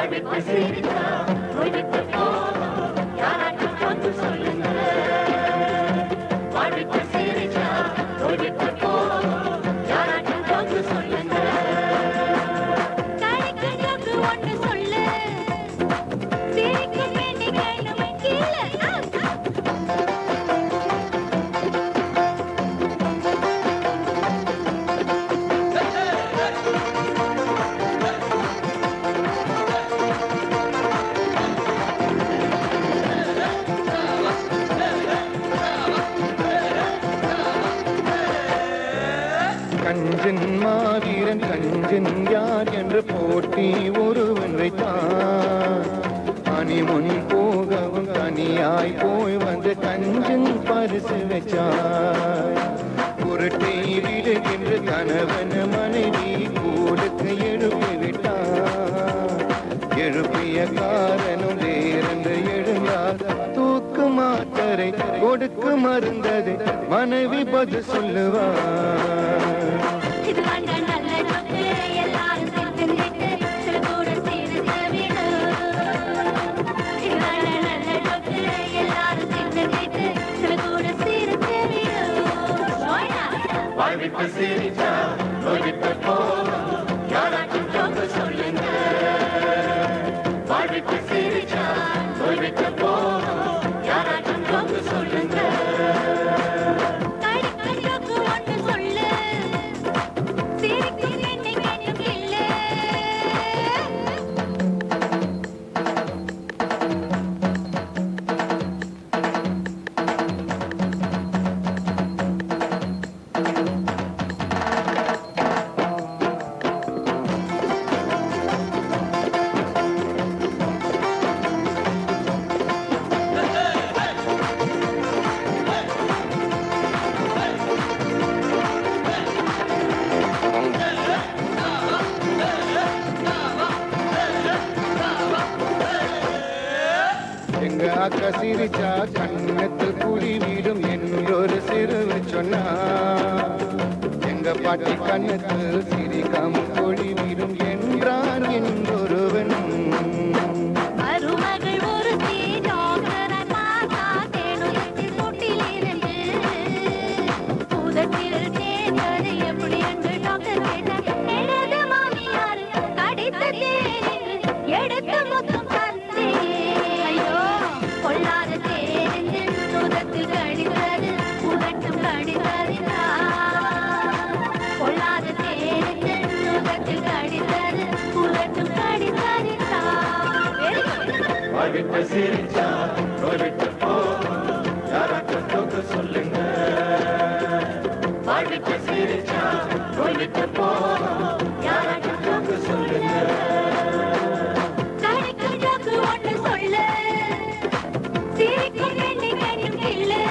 வாழ்விட்டு சிரிச்சா போய்விட்டு போகும் யாராட்டும் வந்து சொல்லுங்க வாழ்விட்டு சிரிச்சா போய்விட்டு போகும் யாராட்டும் வந்து சொல்லுங்க கடைக்கு ஜோக்கு ஒன்று சொல்லு சிரிக்கும் பெண்ணிகளும் கீழே கஞ்சன் மாவீரன் கஞ்சன் யார் என்று போட்டி ஒருவன் வைத்தான் அணிமுன் போகவும் தனியாய் போய் வந்து கஞ்சன் பரிசு வச்சாய் குருட்டை விடுகின்ற கணவன் மனைவி கூடுக்கு எழுப்பி விட்டார் எழுப்பிய காரணம் வேறென்று எழுந்தார் தூக்கு மாத்தரை கொடுக்கு மருந்தது மனைவி பதில் சொல்லுவார் இது நல்ல ஜோக்கு எல்லாரும் சேர்ந்து சில கூட சேர்ந்து விடு இது நல்ல ஜோக்கு எல்லாரும் சேர்ந்து சில கூட சேர்ந்து விடு வாழ்விட்டு சிரிச்சா போய்விட்டு போகும் யாராட்டும் ஜோக்கு சொல்லுங்க வாழ்விட்டு சிரிச்சா போய்விட்டு போகும் யாராட்டும் ஜோக்கு சொல்லுங்க கடைக்கு ஜோக்கு ஒன்று சொல்லு சிரிக்கும் பெண்ணிகளும் இல்லை எங்க அக்கா சிரிச்சா கண்ணத்தில் குடி வீடும் என்றொரு சிறுவ சொன்னா எங்க பாட்டி கண்ணத்தில் சிரிக்காமல் கொடி வீடும் என்றான் என்றொருவன் மருமகள் ஒருத்தி டாக்டரை பார்த்தா தேனுலகில் தொட்டிலிருந்து பூதத்தில் தேர்ந்தது எப்படி என்று டாக்டர் கேட்டார் எனது மாமியார் கடித்த தேரில் எடுத்து முத்தம் தந்தே ஐயோ கொள்ளாத தேரில் பூதத்தில் கடித்தது பூதட்டும் கடித்ததினா கொள்ளாத தேரில் பூதத்தில் கடித்தது பூதட்டும் கடித்ததினா வாழ்விட்டு சிரிச்சா போய்விட்டு போகும் யாராட்டும் ஜோக்கு சொல்லுங்க வாழ்விட்டு சிரிச்சா போய்விட்டு போகும் யாராட்டும் ஜோக்கு சொல்லுங்க கடைக்கு ஜோக்கு ஒன்று சொல்லு சிரிக்கும் பெண்ணிகளும் இல்லை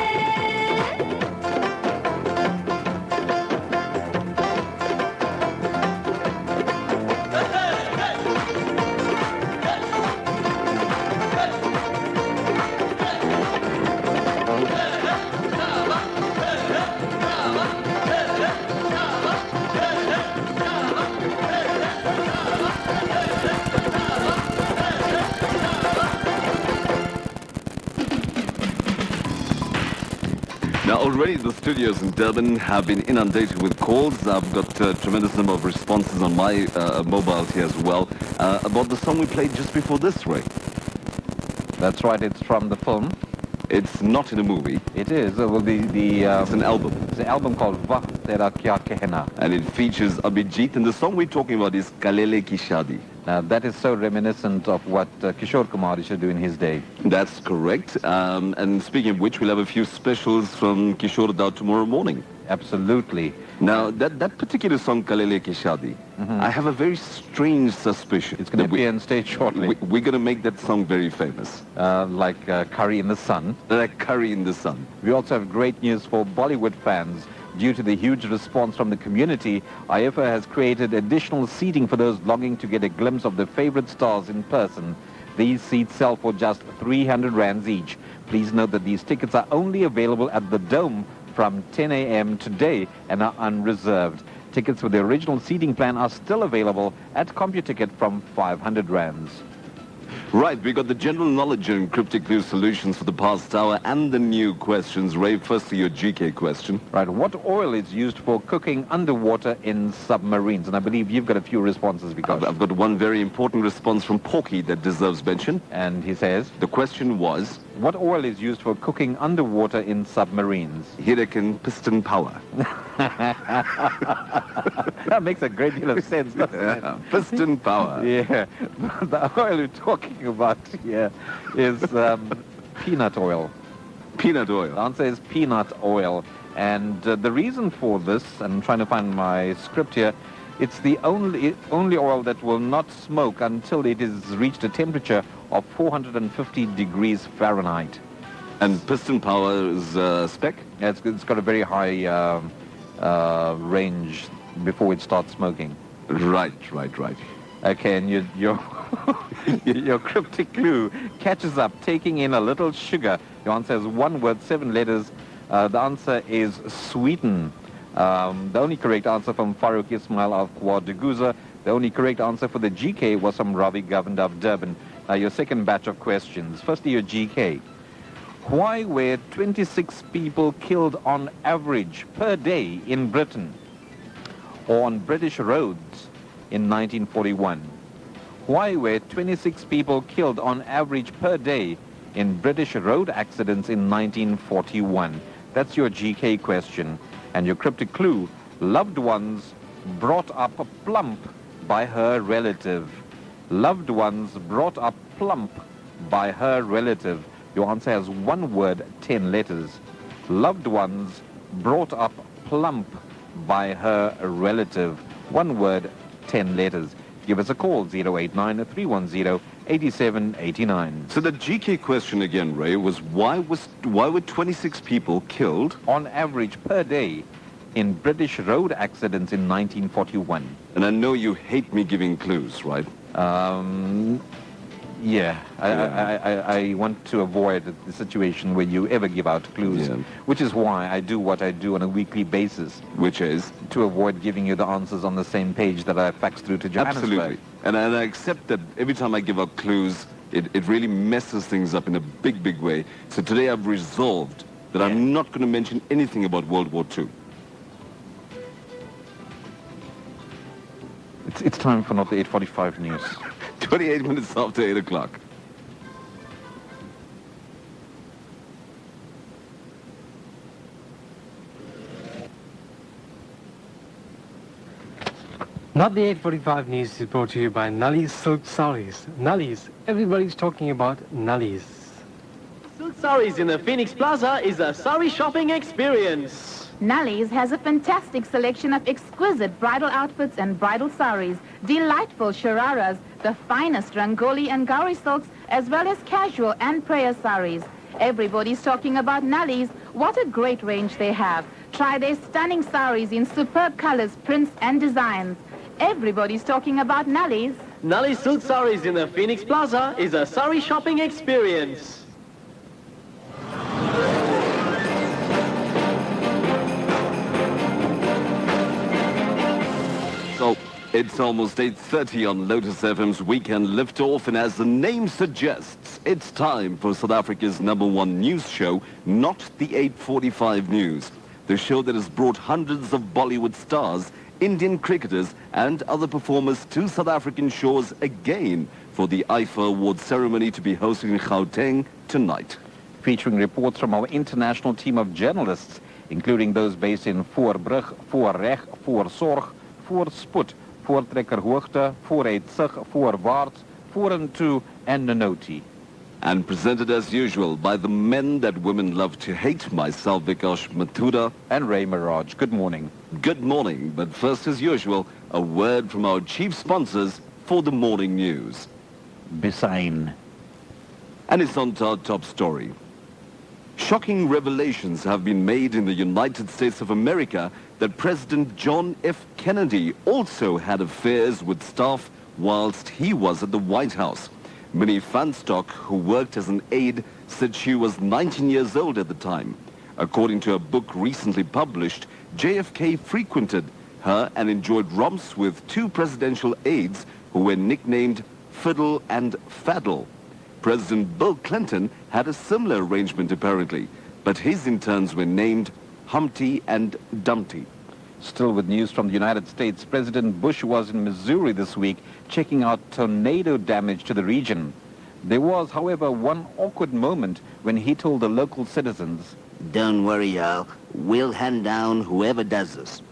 Now, already the studios in Durban have been inundated with calls. I've got a tremendous number of responses on my mobile here as well about the song we played just before this, Ray. That's right, it's from the film. It's not in a movie. It is. It's an album. It's an album called Vah Tera Kya Kehna. And it features Abhijit, and the song we're talking about is Kalele Ki Shadi. Now, that is so reminiscent of what Kishore Kumar used to do in his day. That's correct. And speaking of which, we'll have a few specials from Kishore Dao tomorrow morning. Absolutely. Now, that particular song, Kalele Ki Shadi, I have a very strange suspicion. It's going to be on stage shortly. We're going to make that song very famous. Like Curry in the Sun. Like Curry in the Sun. We also have great news for Bollywood fans. Due to the huge response from the community, IFA has created additional seating for those longing to get a glimpse of their favorite stars in person. These seats sell for just 300 rands each. Please note that these tickets are only available at the Dome from 10 a.m. today and are unreserved. Tickets with the original seating plan are still available at CompuTicket from 500 rands. Right, we got the general knowledge and cryptic clue solutions for the past hour and the new questions. Ray, firstly your GK question. Right, what oil is used for cooking underwater in submarines? And I believe you've got a few responses, because I've got one very important response from Porky that deserves mention. And he says, The question was, what oil is used for cooking underwater in submarines? Hurricane piston power. That makes a great deal of sense, doesn't it? Piston power. Yeah, the oil we're talking about here is peanut oil. Peanut The oil. answer is peanut oil. And the reason for this, and I'm trying to find my script here, it's the only oil that will not smoke until it has reached a temperature of 450 degrees Fahrenheit. And piston power is spec? It's got a very high range before it starts smoking. Right. Okay, and your your cryptic clue catches up, taking in a little sugar. Your answer is one word, 7 letters. The answer is sweeten. The only correct answer from Farouk Ismail of Kwaduguza. The only correct answer for the GK was from Ravi Governor of Durban. Your second batch of questions. Firstly, your GK. Why were 26 people killed on average per day in Britain or on British roads in 1941? Why were 26 people killed on average per day in British road accidents in 1941? That's your GK question. And your cryptic clue, loved ones brought up plump by her relative. Loved ones brought up plump by her relative. Your answer has one word, 10 letters. Loved ones brought up plump by her relative. One word, 10 letters. Give us a call, 089-310-8789. So the GK question again, Ray, was why were 26 people killed? On average per day in British road accidents in 1941. And I know you hate me giving clues, right? Yeah, I want to avoid the situation where you ever give out clues, Yeah. which is why I do what I do on a weekly basis, Which is? to avoid giving you the answers on the same page that I fax through to Johannesburg. Absolutely. And I accept that every time I give out clues, it really messes things up in a big, big way. So today I've resolved that I'm not going to mention anything about World War II. It's time for not the 8:45 news. 28 minutes after 8 o'clock. Not the 8:45 news is brought to you by Nalli's Silk Saris. Nalli's, everybody's talking about Nalli's. Silk Saris in the Phoenix Plaza is a sari shopping experience. Nalli's has a fantastic selection of exquisite bridal outfits and bridal saris, delightful shararas, the finest Rangoli and Gauri silks, as well as casual and prayer saris. Everybody's talking about Nalli's. What a great range they have. Try their stunning saris in superb colors, prints, and designs. Everybody's talking about Nalli's. Nalli's Silk Saris in the Phoenix Plaza is a sari shopping experience. So it's almost 8:30 on Lotus FM's Weekend Liftoff, and as the name suggests, it's time for South Africa's #1 news show, not the 8:45 news. The show that has brought hundreds of Bollywood stars, Indian cricketers, and other performers to South African shores again for the IFA Award ceremony to be hosted in Gauteng tonight. Featuring reports from our international team of journalists, including those based in Voorbrug, Voorreg, Voorsorg, Voorspoed, Voortrekkerhoogte, Vooruitsig, Voorwaarts, Vorentoe, and Nonoti. And presented as usual by the men that women love to hate, myself, Vikash Mathuda. And Ray Mirage. Good morning. Good morning, but first as usual, a word from our chief sponsors for the morning news. Besign. And it's on to our top story. Shocking revelations have been made in the United States of America that President John F. Kennedy also had affairs with staff whilst he was at the White House. Minnie Fanstock, who worked as an aide, said she was 19 years old at the time. According to a book recently published, JFK frequented her and enjoyed romps with two presidential aides who were nicknamed Fiddle and Faddle. President Bill Clinton had a similar arrangement apparently, but his interns were named Humpty and Dumpty. Still with news from the United States, President Bush was in Missouri this week checking out tornado damage to the region. There was, however, one awkward moment when he told the local citizens, "Don't worry, y'all. We'll hand down whoever does this."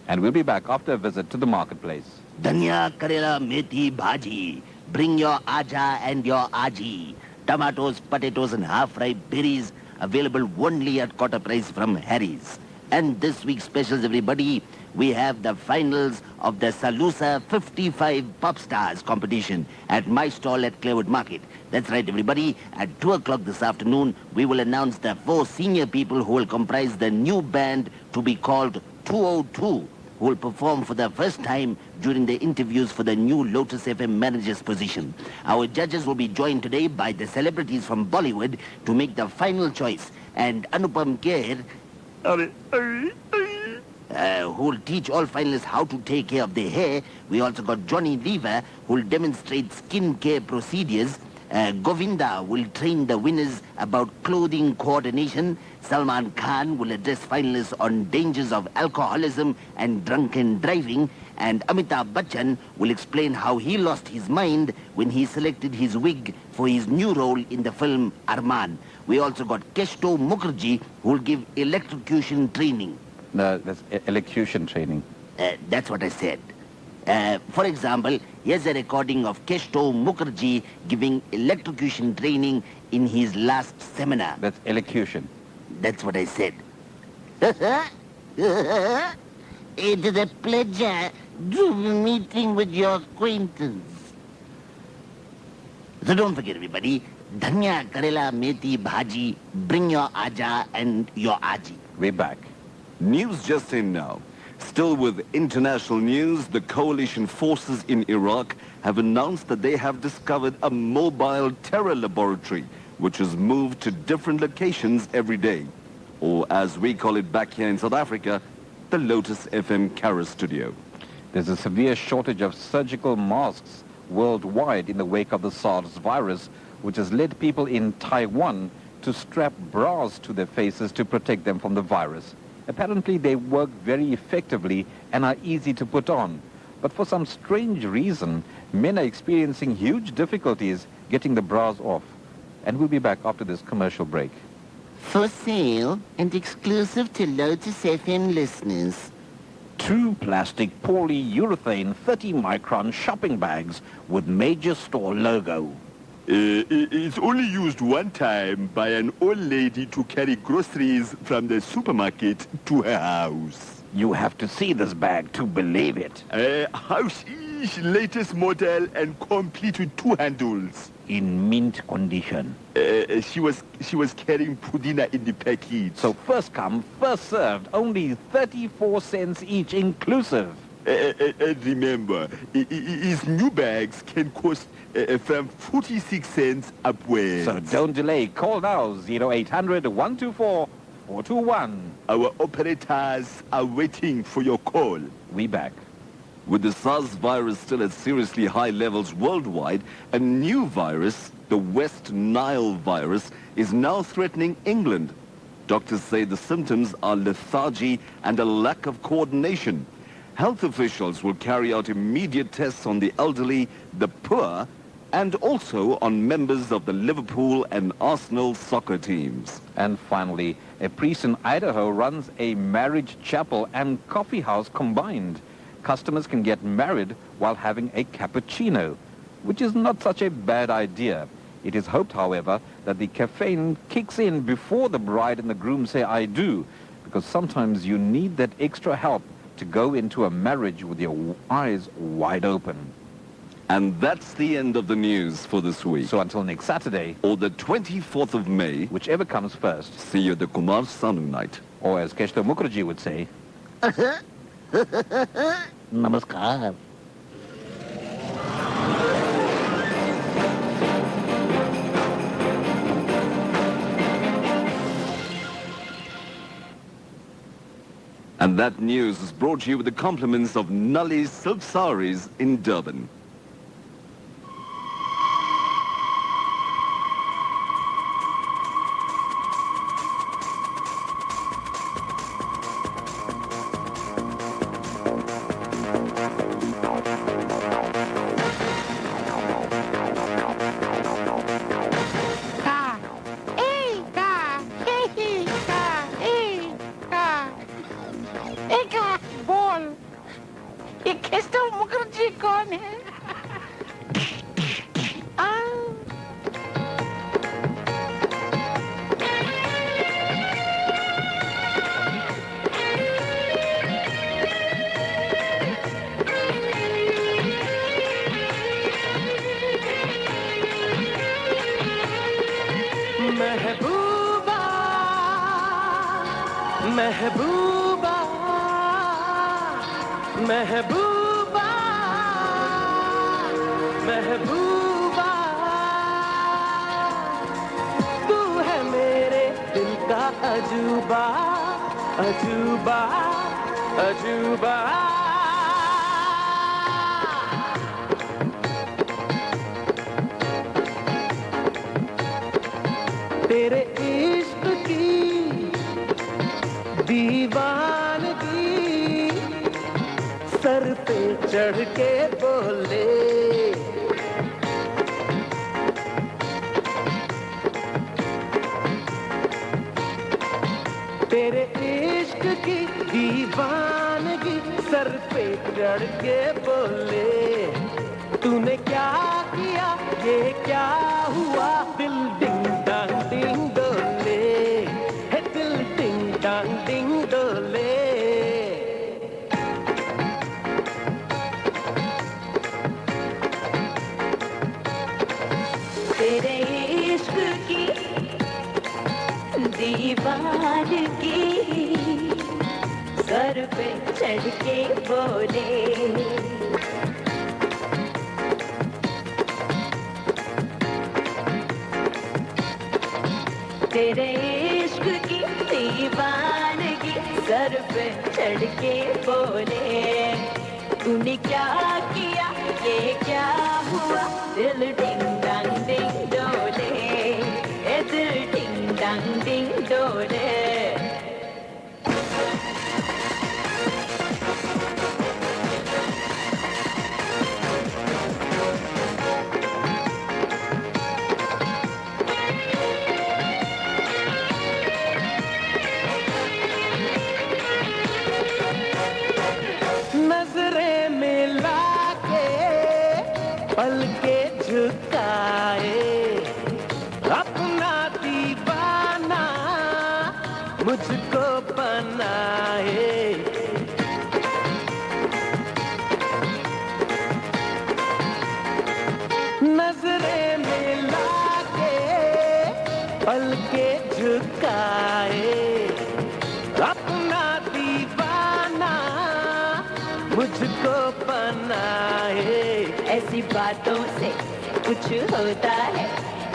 and we'll be back after a visit to the marketplace. Dhania, karela, methi, bhaji. Bring your aja and your aji. Tomatoes, potatoes and half-ripe berries available only at quarter price from Harry's. And this week's specials, everybody, we have the finals of the Salusa 55 Pop Stars competition at my stall at Clearwood Market. That's right, everybody. At 2 o'clock this afternoon, we will announce the 4 senior people who will comprise the new band to be called 202, who will perform for the first time during the interviews for the new Lotus FM manager's position. Our judges will be joined today by the celebrities from Bollywood to make the final choice. And Anupam Kher, who will teach all finalists how to take care of their hair. We also got Johnny Lever, who will demonstrate skin care procedures. Govinda will train the winners about clothing coordination. Salman Khan will address finalists on dangers of alcoholism and drunken driving. And Amitabh Bachchan will explain how he lost his mind when he selected his wig for his new role in the film Arman. We also got Keshto Mukherjee, who will give electrocution training. No, that's elocution training. That's what I said. For example, here's a recording of Keshto Mukherjee giving electrocution training in his last seminar. That's elocution. That's what I said. It is a pleasure to be meeting with your acquaintance. So don't forget, everybody, dhania, karela, methi, bhaji, bring your aja and your aji. We're back. News just in now. Still with international news, the coalition forces in Iraq have announced that they have discovered a mobile terror laboratory, which is moved to different locations every day. Or as we call it back here in South Africa, the Lotus FM Kara studio. There's a severe shortage of surgical masks worldwide in the wake of the SARS virus, which has led people in Taiwan to strap bras to their faces to protect them from the virus. Apparently, they work very effectively and are easy to put on. But for some strange reason, men are experiencing huge difficulties getting the bras off. And we'll be back after this commercial break. For sale and exclusive to Lotus FM listeners. 2 plastic polyurethane 30-micron shopping bags with major store logo. It's only used one time by an old lady to carry groceries from the supermarket to her house. You have to see this bag to believe it. House is latest model and complete with 2 handles. In mint condition. She was carrying pudina in the package. So first come, first served, only 34 cents each inclusive. And remember, his new bags can cost from 46 cents upwards. So don't delay. Call now, 0800-124-421. Our operators are waiting for your call. We back. With the SARS virus still at seriously high levels worldwide, a new virus, the West Nile virus, is now threatening England. Doctors say the symptoms are lethargy and a lack of coordination. Health officials will carry out immediate tests on the elderly, the poor, and also on members of the Liverpool and Arsenal soccer teams. And finally, a priest in Idaho runs a marriage chapel and coffee house combined. Customers can get married while having a cappuccino, which is not such a bad idea. It is hoped, however, that the caffeine kicks in before the bride and the groom say "I do," because sometimes you need that extra help to go into a marriage with your eyes wide open. And that's the end of the news for this week. So until next Saturday, or the 24th of May, whichever comes first, see you at the Kumar Sanu night. Or as Keshto Mukherjee would say, Namaskar. And that news is brought to you with the compliments of Nully's Silk Saris in Durban. महबूबा महबूबा महबूबा महबूबा तू है मेरे दिल का अजूबा अजूबा अजूबा तेरे इश्क की दीवानगी सर पे चढ़ के बोले तेरे इश्क की दीवानगी सर पे चढ़ के बोले तूने क्या किया ये क्या हुआ दिल डिंग डांग डिंग डोले है दिल डिंग डांग डिंग डोले तेरे इश्क की दीवानगी सर पे चढ़ के बोले तेरे इश्क की दीवानगी सर पे चढ़ के बोले तूने क्या किया ये क्या हुआ दिल डिंग डांग डिंग डोले ए दिल डिंग डांग डिंग डोले नजरें मिला के पलके झुकाए अपना दीवाना मुझको बनाए नजरें मिला के पलके झुकाए अपना दीवाना मुझको बनाए ऐसी बातों से कुछ होता है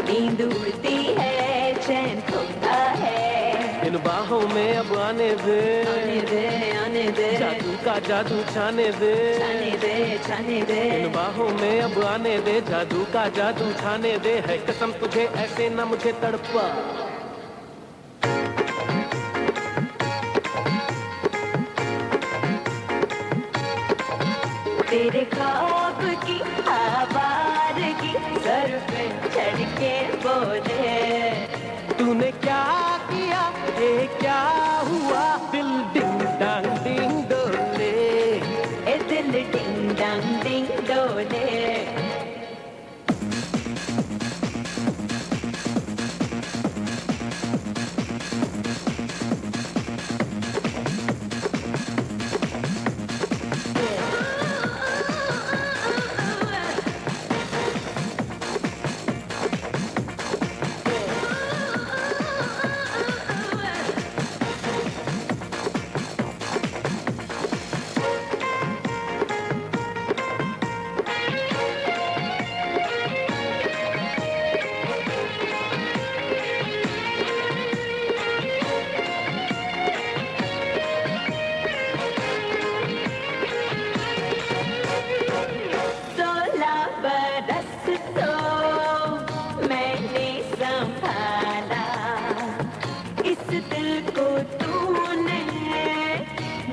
नींद उड़ती है चैन खोता है इन बाहों में अब आने दे आने दे जादू का जादू छाने दे छाने दे इन बाहों में अब आने दे जादू का जादू छाने दे है कसम तुझे ऐसे न मुझे तड़पा तेरे ख्वाब की आवारगी सर पे चढ़ के बोले तूने क्या किया ये क्या हुआ दिल डिंग डांग डिंग डोले ए दिल डिंग डांग डिंग डोले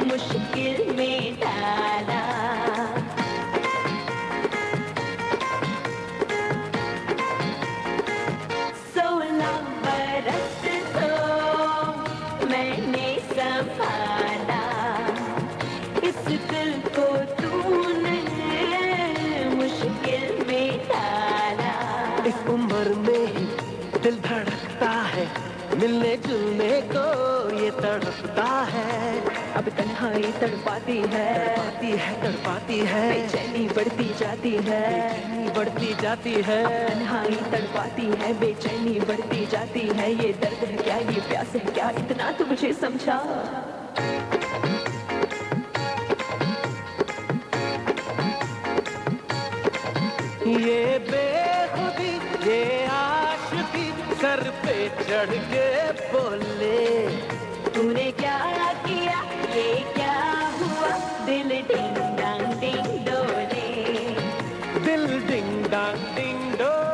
मुश्किल में डाला संभाला, इस दिल को तूने मुश्किल में डाला। इस उम्र में ही दिल धड़कता है, मिलने जुलने को ये तड़पता है। अब तन्हाई तड़पाती है, तड़पाती है, बेचैनी बढ़ती जाती है, बढ़ती जाती है। तन्हाई तड़पाती है, बेचैनी बढ़ती जाती है। ये दर्द है क्या, ये प्यास है क्या, इतना तो मुझे समझा। ये बेखुदी, ये आशिकी सर पे चढ़ के बोले, तूने क्या किया, ये क्या हुआ, दिल डिंग डांग डिंग डोले, दिल डिंग डांग डिंग डोले।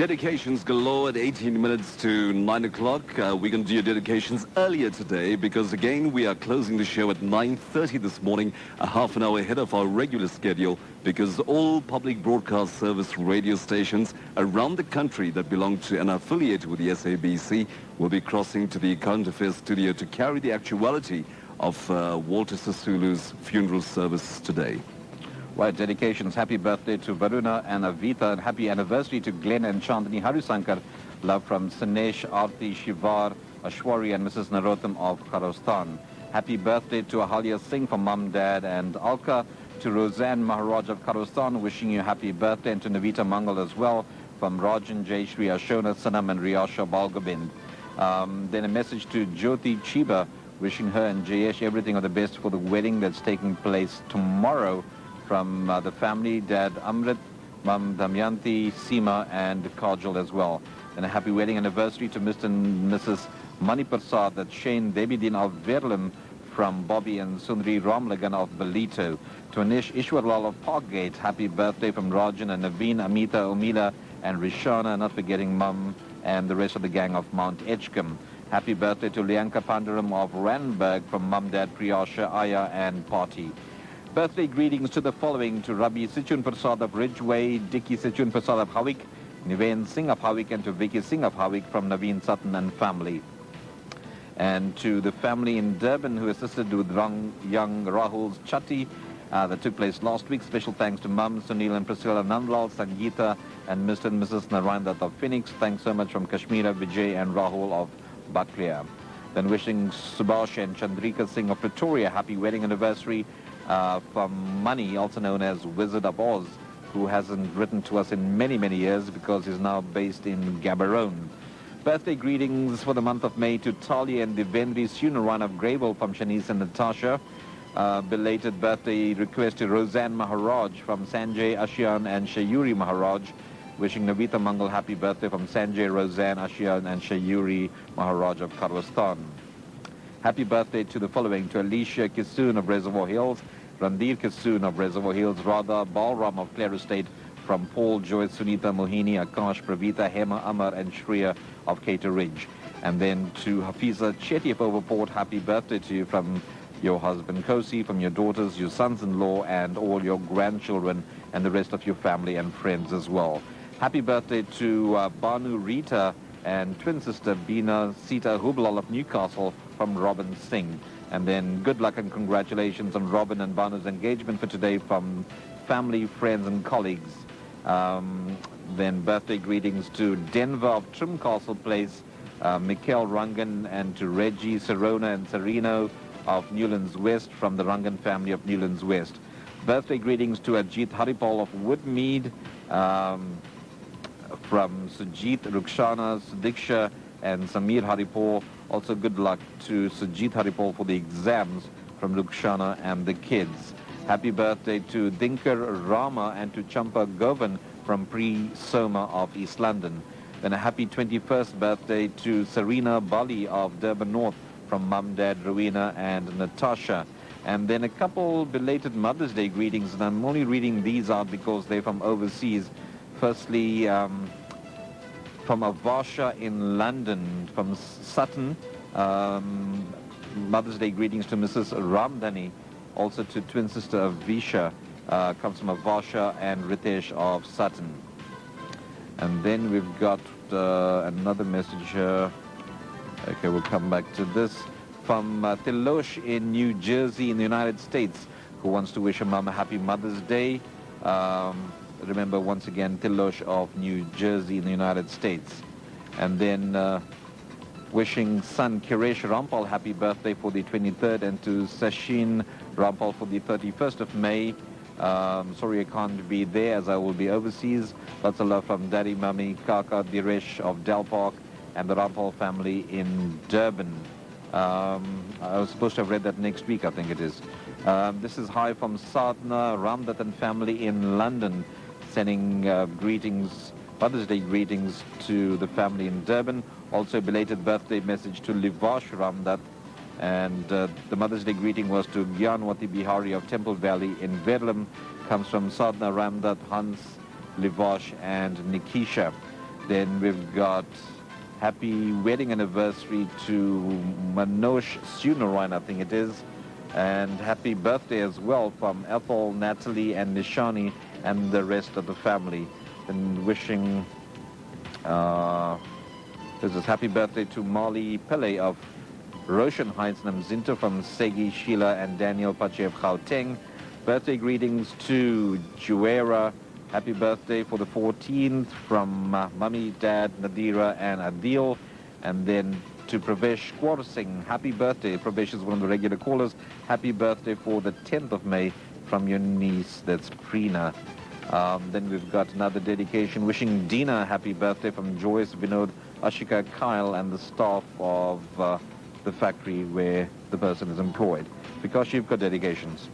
Dedications galore at 18 minutes to 9 o'clock. We're going to do your dedications earlier today because, again, we are closing the show at 9:30 this morning, a half an hour ahead of our regular schedule, because all public broadcast service radio stations around the country that belong to and are affiliated with the SABC will be crossing to the Current Affairs studio to carry the actuality of Walter Sisulu's funeral service today. Right, dedications. Happy birthday to Varuna and Avita, and happy anniversary to Glenn and Chandani Harisankar. Love from Sinesh, Aarti, Shivar, Ashwari and Mrs. Narottam of Kharostan. Happy birthday to Ahalya Singh from Mum, Dad and Alka. To Roseanne Maharaj of Kharostan, wishing you happy birthday, and to Navita Mangal as well from Rajan Jayashri, Ashona Sanam and Riyasha Balgobind. Then a message to Jyoti Chiba, wishing her and Jayesh everything of the best for the wedding that's taking place tomorrow. From the family, Dad Amrit, Mum Damyanti, Seema and Kajal as well. And a happy wedding anniversary to Mr. and Mrs. Maniparsad, that's Shane Debidin of Verlim, from Bobby and Sundri Ramlagan of Belito. To Anish Ishwarlal of Parkgate, happy birthday from Rajan and Naveen, Amita, Umila and Rishana, not forgetting Mum and the rest of the gang of Mount Edgecombe. Happy birthday to Lianka Pandaram of Randburg from Mum, Dad, Priyasha, Aya and Party. Birthday greetings to the following: to Rabi Sichun Prasad of Ridgeway, Dicky Sichun Prasad of Havik, Niven Singh of Havik, and to Vicky Singh of Havik from Naveen Sutton and family. And to the family in Durban who assisted with young Rahul's Chatti that took place last week. Special thanks to Mum, Sunil and Priscilla Nandlal, Sangeeta and Mr. and Mrs. Narayandat of Phoenix. Thanks so much from Kashmira, Vijay and Rahul of Baklia. Then wishing Subhash and Chandrika Singh of Pretoria happy wedding anniversary. From Money, also known as Wizard of Oz, who hasn't written to us in many, many years because he's now based in Gaborone. Birthday greetings for the month of May to Talia and Devendri Sunaran of Greyville from Shanice and Natasha. Belated birthday request to Roseanne Maharaj from Sanjay, Ashian and Shayuri Maharaj. Wishing Navita Mangal happy birthday from Sanjay, Roseanne, Ashian and Shayuri Maharaj of Kharwastan. Happy birthday to the following: to Alicia Kisoon of Reservoir Hills, Randir Kisoon of Reservoir Hills, Radha Balram of Clare Estate, from Paul, Joyce, Sunita, Mohini, Akash, Pravita, Hema, Amar and Shreya of Cater Ridge. And then to Hafiza Chetty of Overport, happy birthday to you from your husband Kosi, from your daughters, your sons-in-law and all your grandchildren and the rest of your family and friends as well. Happy birthday to Banu Rita and twin sister Bina Sita Hublal of Newcastle from Robin Singh. And then good luck and congratulations on Robin and Banu's engagement for today from family, friends and colleagues. Then birthday greetings to Denver of Trimcastle Place, Mikhail Rangan, and to Reggie, Serona and Sereno of Newlands West from the Rangan family of Newlands West. Birthday greetings to Ajit Haripal of Woodmead, from Sujit, Rukshana, Sudiksha and Samir Haripal. Also good luck to Sujit Haripal for the exams from Rukshana and the kids. Happy birthday to Dinkar Rama and to Champa Govan from Pre-Soma of East London. Then a happy 21st birthday to Serena Bali of Durban North from Mum, Dad, Rowena and Natasha. And then a couple belated Mother's Day greetings, and I'm only reading these out because they're from overseas. Firstly, from Avasha in London, from Sutton, Mother's Day greetings to Mrs. Ramdhani, also to twin sister Avisha, comes from Avasha and Ritesh of Sutton. And then we've got another message here. Okay, we'll come back to this. From Tilosh in New Jersey in the United States, who wants to wish her mom a happy Mother's Day. Remember, once again, Tilosh of New Jersey in the United States. And then wishing son Kiresh Rampal happy birthday for the 23rd, and to Sachin Rampal for the 31st of May. Sorry I can't be there as I will be overseas. Lots of love from Daddy, Mummy, Kaka, Diresh of Del Park and the Rampal family in Durban. I was supposed to have read that next week, I think it is. This is hi from Sadhna Ramdat and family in London, sending greetings, Mother's Day greetings to the family in Durban. Also a belated birthday message to Livash Ramdat. And the Mother's Day greeting was to Gyanwati Bihari of Temple Valley in Verulam. Comes from Sadhna Ramdat, Hans, Livash and Nikisha. Then we've got happy wedding anniversary to Manosh Sunarayan, I think it is. And happy birthday as well from Ethel, Natalie and Nishani and the rest of the family. And wishing, this is happy birthday to Molly Pele of Roshan Heights, Namzinto from Segi, Sheila and Daniel Pache of Gauteng. Birthday greetings to Juera. Happy birthday for the 14th from Mummy, Dad, Nadira and Adil. And then to Pravesh Kwar Singh. Happy birthday. Pravesh is one of the regular callers. Happy birthday for the 10th of May from your niece, that's Preena. Then we've got another dedication. Wishing Dina happy birthday from Joyce, Vinod, Ashika, Kyle and the staff of the factory where the person is employed. Because you've got dedications.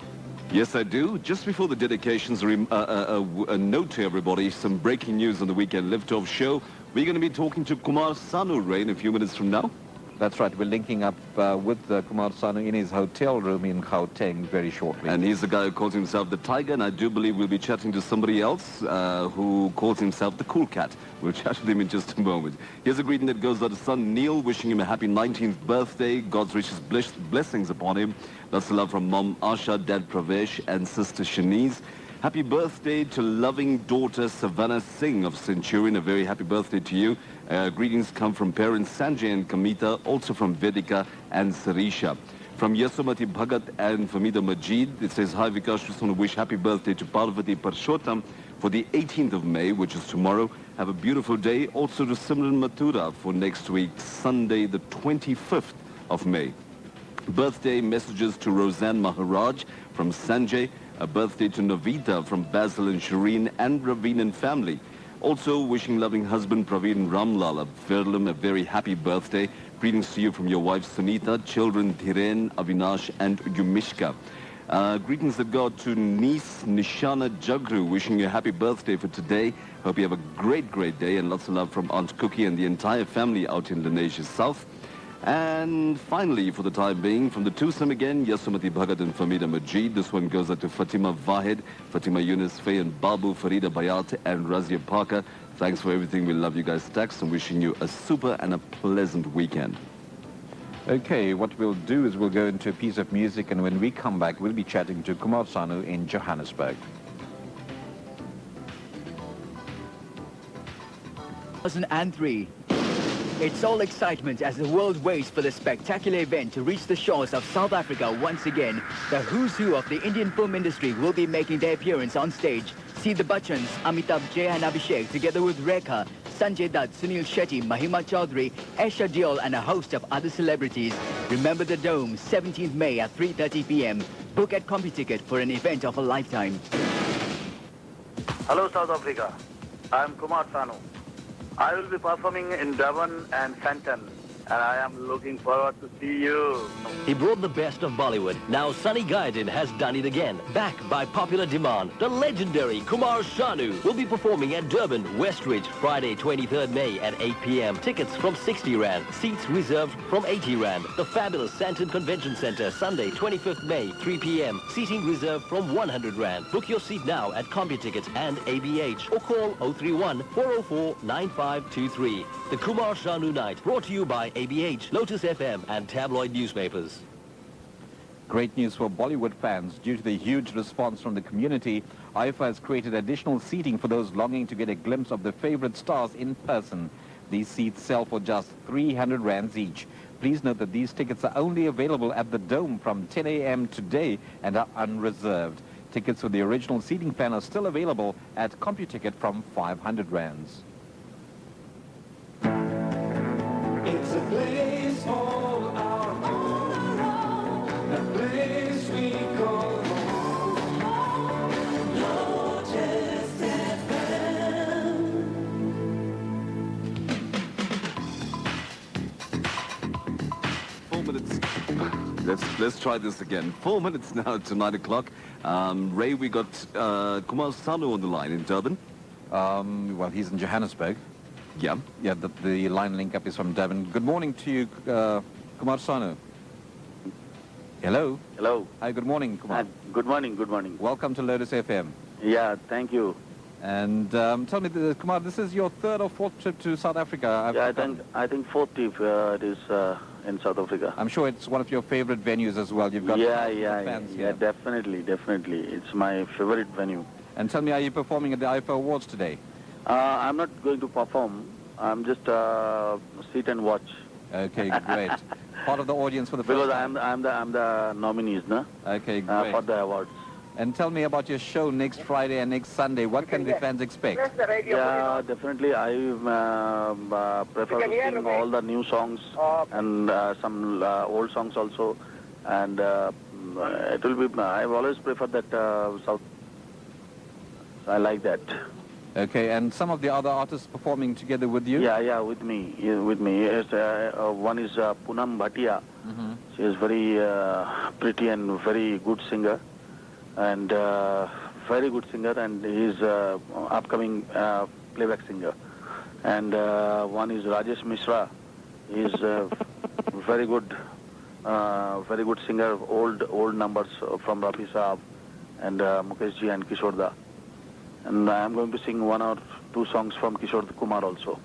Yes, I do. Just before the dedications, a note to everybody, some breaking news on the Weekend Liftoff show. We're going to be talking to Kumar Sanu, Ray, in a few minutes from now. That's right. We're linking up with Kumar Sanu in his hotel room in Gauteng very shortly. And he's the guy who calls himself the Tiger, and I do believe we'll be chatting to somebody else who calls himself the Cool Cat. We'll chat with him in just a moment. Here's a greeting that goes out to son Neil, wishing him a happy 19th birthday. God's richest blessings upon him. Lots of love from Mom Asha, Dad Pravesh, and Sister Shanice. Happy birthday to loving daughter Savannah Singh of Centurion. A very happy birthday to you. Greetings come from parents Sanjay and Kamita, also from Vedika and Sarisha. From Yasomati Bhagat and Famida Majid, it says, hi Vikash, just want to wish happy birthday to Parvati Parshottam for the 18th of May, which is tomorrow. Have a beautiful day. Also to Simran Mathura for next week, Sunday the 25th of May. Birthday messages to Roseanne Maharaj from Sanjay. A birthday to Navita from Basil and Shireen and Raveen and family. Also wishing loving husband Praveen Ramlal of Verulam a very happy birthday. Greetings to you from your wife Sunita, children Dhiren, Avinash and Yumishka. Greetings that go to niece Nishana Jagru, wishing you a happy birthday for today. Hope you have a great, great day, and lots of love from Aunt Cookie and the entire family out in Lanesia South. And finally, for the time being, from the twosome again, Yasomati Bhagat and Famida Majid. This one goes out to Fatima Vahed, Fatima Yunus, Faye and Babu, Farida Bayat and Razia Parker. Thanks for everything. We love you guys stacks and wishing you a super and a pleasant weekend. Okay, what we'll do is we'll go into a piece of music, and when we come back, we'll be chatting to Kumar Sanu in Johannesburg. 2003. It's all excitement as the world waits for the spectacular event to reach the shores of South Africa once again. The who's who of the Indian film industry will be making their appearance on stage. See the Bachchans, Amitabh, Jay and Abhishek, together with Rekha, Sanjay Dutt, Sunil Shetty, Mahima Chaudhary, Esha Diol and a host of other celebrities. Remember the Dome, 17th May at 3:30 p.m. Book at CompuTicket for an event of a lifetime. Hello South Africa, I am Kumar Sanu. I will be performing in Durban and Fenton and I am looking forward to see you. He brought the best of Bollywood. Now Sunny Gaiden has done it again. Back by popular demand, the legendary Kumar Sanu will be performing at Durban, Westridge, Friday 23rd May at 8 p.m. Tickets from 60 Rand. Seats reserved from 80 Rand. The fabulous Santon Convention Center, Sunday 25th May, 3 p.m. Seating reserved from 100 Rand. Book your seat now at CompuTickets and ABH or call 031 404 9523. The Kumar Sanu Night, brought to you by ABH, Lotus FM and tabloid newspapers. Great news for Bollywood fans. Due to the huge response from the community, IFA has created additional seating for those longing to get a glimpse of their favorite stars in person. These seats sell for just 300 rands each. Please note that these tickets are only available at the Dome from 10 a.m. today and are unreserved. Tickets for the original seating plan are still available at CompuTicket from 500 rands. It's a place all our own, a place we call home. Lotus FM. 4 minutes. Let's try this again. 4 minutes now to 9 o'clock. Ray, we got Kumar Sanu on the line in Durban. Well, he's in Johannesburg. Yeah. Yeah, the line link up is from Durban. Good morning to you, Kumar Sanu. Hello. Hello. Hi, good morning, Kumar. Good morning, good morning. Welcome to Lotus FM. Yeah, thank you. And tell me, Kumar, this is your third or fourth trip to South Africa? I think fourth trip it is in South Africa. I'm sure it's one of your favorite venues as well. You've got fans here. Definitely. It's my favorite venue. And tell me, are you performing at the IFA Awards today? I'm not going to perform. I'm just sit and watch. Okay, great. Part of the audience for the first because time. I'm the nominees, no? Okay, great. For the awards. And tell me about your show next Friday and next Sunday. What can the fans expect? Yeah, definitely. I prefer to sing all the new songs and some old songs also. And it will be. I've always preferred that South. I like that. Okay, and some of the other artists performing together with you? Yeah, with me. Yes, one is Poonam Bhatia. She is very pretty and very good singer. And very good singer, and he's upcoming playback singer. And one is Rajesh Mishra. He's very good singer. Old numbers from Rafi Saab and Mukesh Ji and Kishore Da. And I'm going to sing one or two songs from Kishore Kumar also.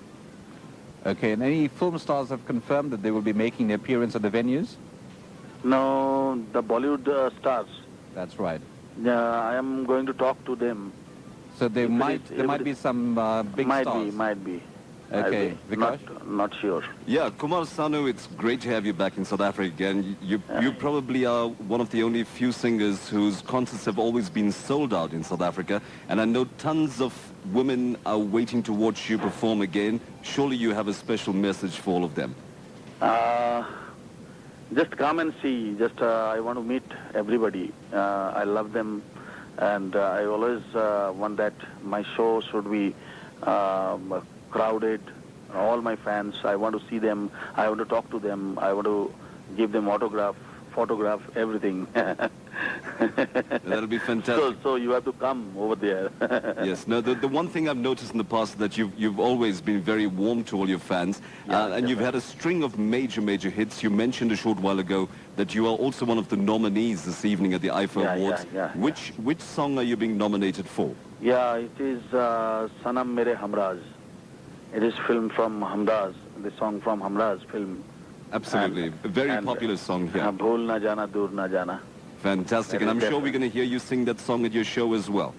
Okay, and any film stars have confirmed that they will be making their appearance at the venues? No, the Bollywood stars. That's right. I am going to talk to them. So there might be some big stars. Might be. Okay, Vikash? Not sure. Yeah, Kumar Sanu, it's great to have you back in South Africa again. You probably are one of the only few singers whose concerts have always been sold out in South Africa. And I know tons of women are waiting to watch you perform again. Surely you have a special message for all of them. Just come and see. I want to meet everybody. I love them. And I always want that my show should be crowded. All my fans, I want to see them. I want to talk to them. I want to give them autograph, photograph, everything. That'll be fantastic. So you have to come over there. Yes. No, the one thing I've noticed in the past is that you've always been very warm to all your fans. And you've had a string of major hits. You mentioned a short while ago that you are also one of the nominees this evening at the IFA Awards. Which song are you being nominated for? Yeah, it is Sanam Mere Hamraz. It is filmed from Hamraz, the song from Hamraz film. Absolutely. A very popular song here. Bhul Na Jana, Dur Na Jana. Fantastic. And I'm sure we're going to hear you sing that song at your show as well.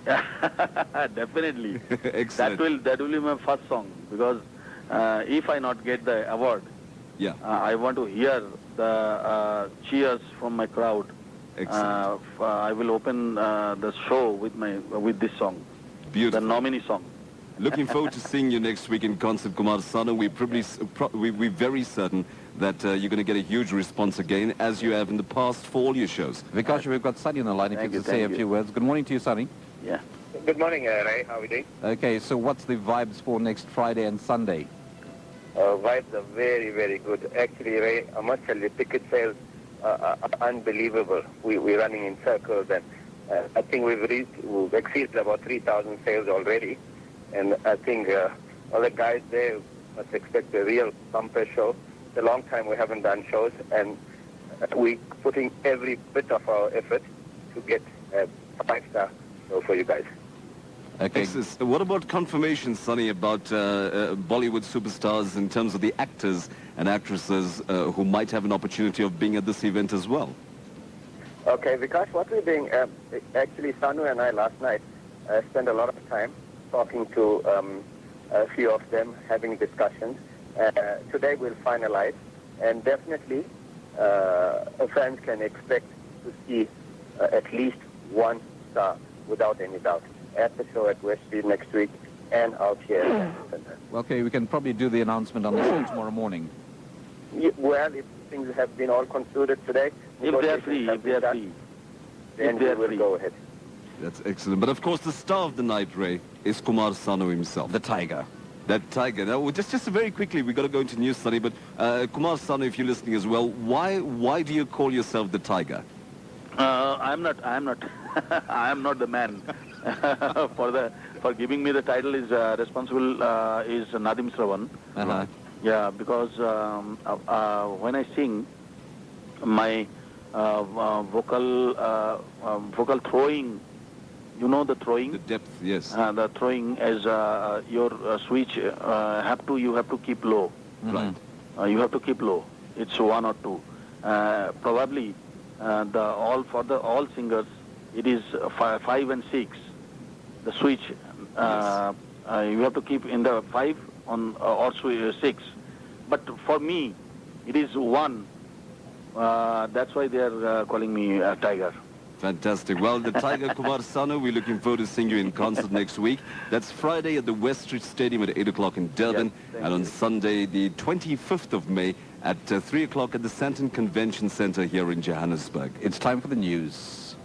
Definitely. Excellent. That will be my first song, because if I not get the award, I want to hear the cheers from my crowd. Excellent. I will open the show with this song. Beautiful. The nominee song. Looking forward to seeing you next week in concert, Kumar Sanu. We're very certain that you're going to get a huge response again, as you have in the past for all your shows. Vikash, we've got Sunny on the line if you could say a few words. Good morning to you, Sunny. Yeah. Good morning, Ray. How are we doing? Okay, so what's the vibes for next Friday and Sunday? vibes are very, very good. Actually, Ray, I must tell you, ticket sales are unbelievable. We're running in circles, and I think we've exceeded about 3,000 sales already. And I think all the guys there must expect a real bumper show. It's a long time we haven't done shows, and we're putting every bit of our effort to get a 5-star show for you guys. Okay. What about confirmation, Sonny, about Bollywood superstars in terms of the actors and actresses who might have an opportunity of being at this event as well? Okay, Vikash, what we're doing, actually Sanu and I last night spent a lot of time talking to a few of them, having discussions. Today we'll finalize, and definitely fans can expect to see at least 1 star, without any doubt, at the show at West Street next week and out here at the center. Okay, we can probably do the announcement on the show tomorrow morning. Well, if things have been all concluded today, If they are free, then we will go ahead. That's excellent. But of course, the star of the night, Ray, is Kumar Sanu himself. The tiger. That tiger. Now, just very quickly, we've got to go into news, Sonny, but Kumar Sanu, if you're listening as well, why do you call yourself the tiger? I'm not I am not the man. For giving me the title is responsible is Nadim Sravan. Uh-huh. Yeah, because when I sing, my vocal throwing, you know the throwing? The depth, yes. The throwing as your switch you have to keep low. Right. You have to keep low. It's 1 or 2. Probably all singers, it is 5 and 6. The switch you have to keep in the 5 on or 6. But for me, it is 1. That's why they are calling me Tiger. Fantastic. Well, the Tiger Kumar Sanu, we're looking forward to seeing you in concert next week. That's Friday at the West Street Stadium at 8 o'clock in Durban. Yes, and on Sunday, the 25th of May at 3 o'clock at the Sandton Convention Center here in Johannesburg. It's time for the news.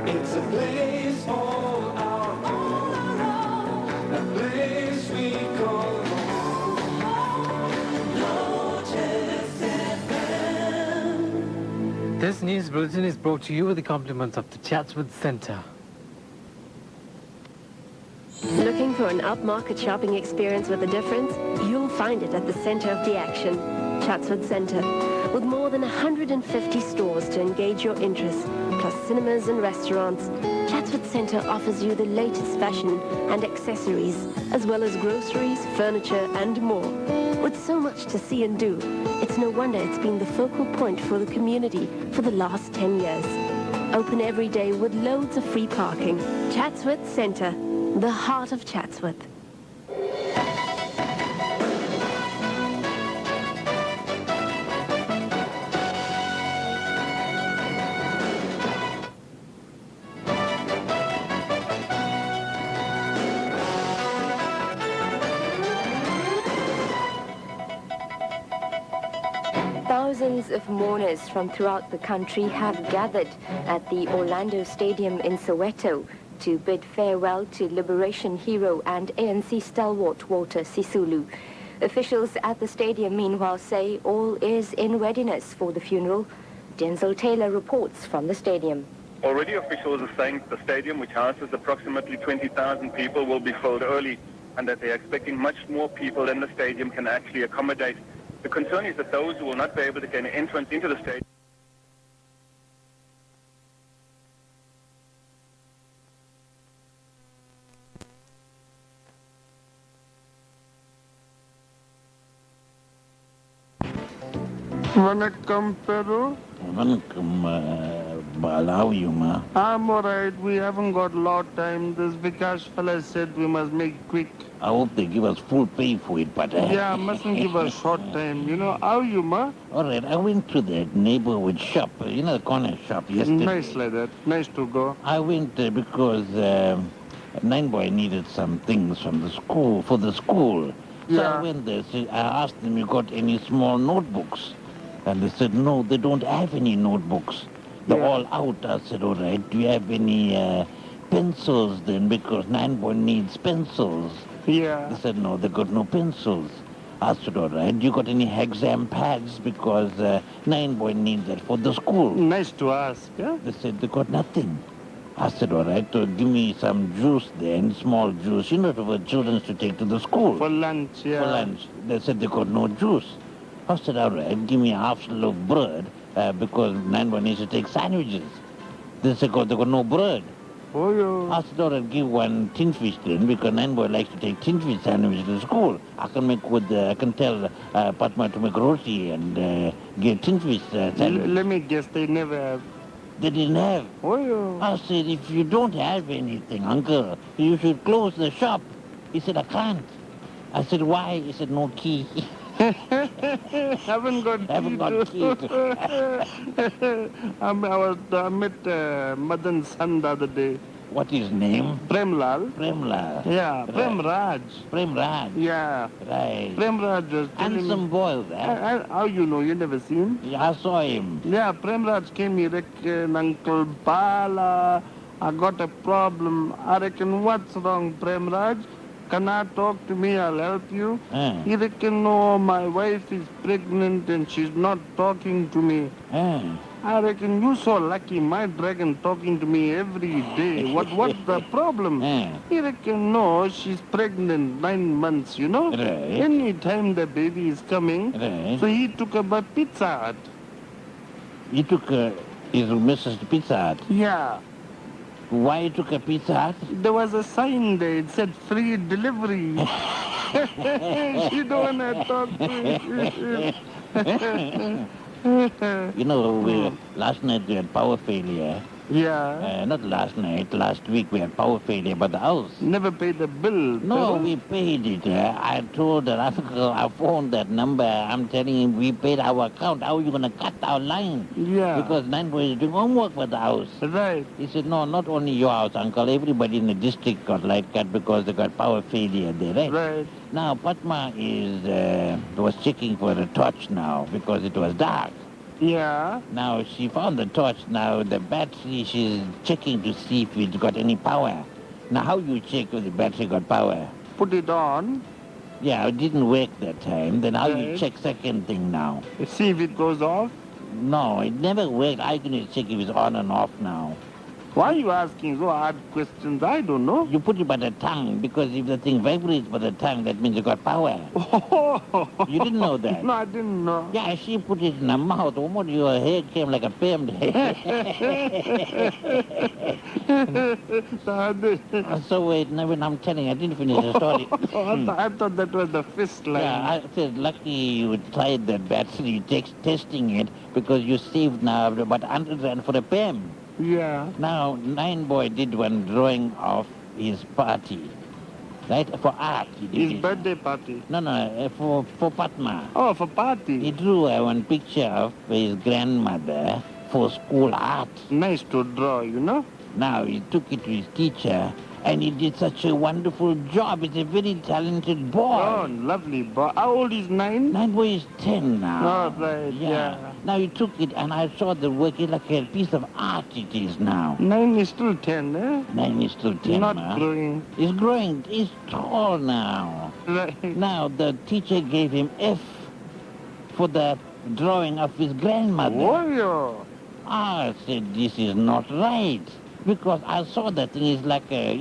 It's a place all our own, a place we call home. Lotus FM. This news bulletin is brought to you with the compliments of the Chatsworth Centre. Looking for an upmarket shopping experience with a difference? You'll find it at the center of the action, Chatsworth Centre. With more than 150 stores to engage your interests, plus cinemas and restaurants, Chatsworth Centre offers you the latest fashion and accessories, as well as groceries, furniture and more. With so much to see and do, it's no wonder it's been the focal point for the community for the last 10 years. Open every day with loads of free parking. Chatsworth Centre, the heart of Chatsworth. Thousands of mourners from throughout the country have gathered at the Orlando Stadium in Soweto to bid farewell to Liberation hero and ANC stalwart Walter Sisulu. Officials at the stadium, meanwhile, say all is in readiness for the funeral. Denzel Taylor reports from the stadium. Already officials are saying that the stadium, which houses approximately 20,000 people, will be filled early, and that they're expecting much more people than the stadium can actually accommodate. The concern is that those who will not be able to gain entrance into the stadium Vanakkam, Peru. Vanakkam, how are you, ma? I'm alright. We haven't got a lot of time. This Vikash fella said we must make it quick. I hope they give us full pay for it, but... Yeah, mustn't give us short time. You know, how are you, ma? Alright, I went to the neighborhood shop, you know, the corner shop yesterday. Nice like that. Nice to go. I went because Nine Boy needed some things from the school, for the school. So Yeah. I went there, so I asked them, you got any small notebooks? And they said, no, they don't have any notebooks. They're all out. I said, all right, do you have any pencils then, because 9 boy needs pencils. Yeah. They said, no, they got no pencils. I said, all right, you got any exam pads? Because 9 boy needs that for the school. Nice to ask, yeah? They said, they got nothing. I said, all right, so give me some juice then, small juice, for children to take to the school. For lunch, yeah. For lunch. They said they got no juice. I said, all right, give me a half loaf of bread, because 9 boy needs to take sandwiches. They said, they got no bread. Oh, yeah. I said, all right, give one tin fish then, because 9 boy likes to take tin fish sandwiches to school. I can tell Padma to make roti and get tin fish sandwich. Let me guess, they never have. They didn't have. Oh, yeah. I said, if you don't have anything, uncle, you should close the shop. He said, I can't. I said, why? He said, no key. Haven't got key. I met Madan's son the other day. What is his name? Premlal. Premlal. Yeah, Right. Prem Raj. Prem Raj. Yeah. Right. Prem Raj was telling Handsome me. boy there. How you know? You never seen him? Yeah, I saw him. Yeah, Prem Raj came here, reckon, Uncle Bala, I got a problem. I reckon, what's wrong, Prem Raj? Can I talk to me? I'll help you. He reckon, no, my wife is pregnant and she's not talking to me. I reckon you so lucky, my dragon talking to me every day. What's the problem? He reckon, no, she's pregnant 9 months, Right. Any time the baby is coming. Right. So he took her by Pizza Hut. He took his missus to Pizza Hut. Yeah. Why he took a Pizza Hut? There was a sign there, it said free delivery. She don't want to talk to you. Last night we had power failure. Yeah. Not last night, last week we had power failure by the house. Never paid the bill. No, we paid it. I told the uncle, I phoned that number. I'm telling him we paid our account. How are you going to cut our line? Yeah. Because 9 boys is doing homework for the house. Right. He said, no, not only your house, uncle. Everybody in the district got light cut because they got power failure there, right? Right. Now, Padma was checking for a torch now because it was dark. Yeah. Now, she found the torch. Now, the battery, she's checking to see if it got any power. Now, how you check if the battery got power? Put it on. Yeah, it didn't work that time. Then how you Right. check second thing now? See if it goes off. No, it never worked. I can check if it's on and off now. Why are you asking so hard questions? I don't know. You put it by the tongue, because if the thing vibrates by the tongue, that means you got power. You didn't know that? No, I didn't know. Yeah, she put it in her mouth. Almost your hair came like a permed hair. So wait, now when I'm telling you, I didn't finish the story. I thought that was the fist line. Yeah, I said, lucky you tried that battery, testing it, because you saved now about 100 rand for a pen. Yeah. Now, 9 boy did one drawing of his party, right? For art. He did His it. birthday party. No, for Padma. Oh, for party. He drew one picture of his grandmother for school art. Nice to draw, Now, he took it to his teacher, and he did such a wonderful job. He's a very talented boy. Oh, lovely boy. How old is 9? 9 boy is 10 now. Oh, right, yeah. Now, he took it, and I saw the work. It's like a piece of art it is now. 9 is still 10, eh? 9 is still 10, Not ma. growing. He's growing. He's tall now. Right. Now, the teacher gave him F for the drawing of his grandmother. Warrior. I said, this is not right. Because I saw that thing is like a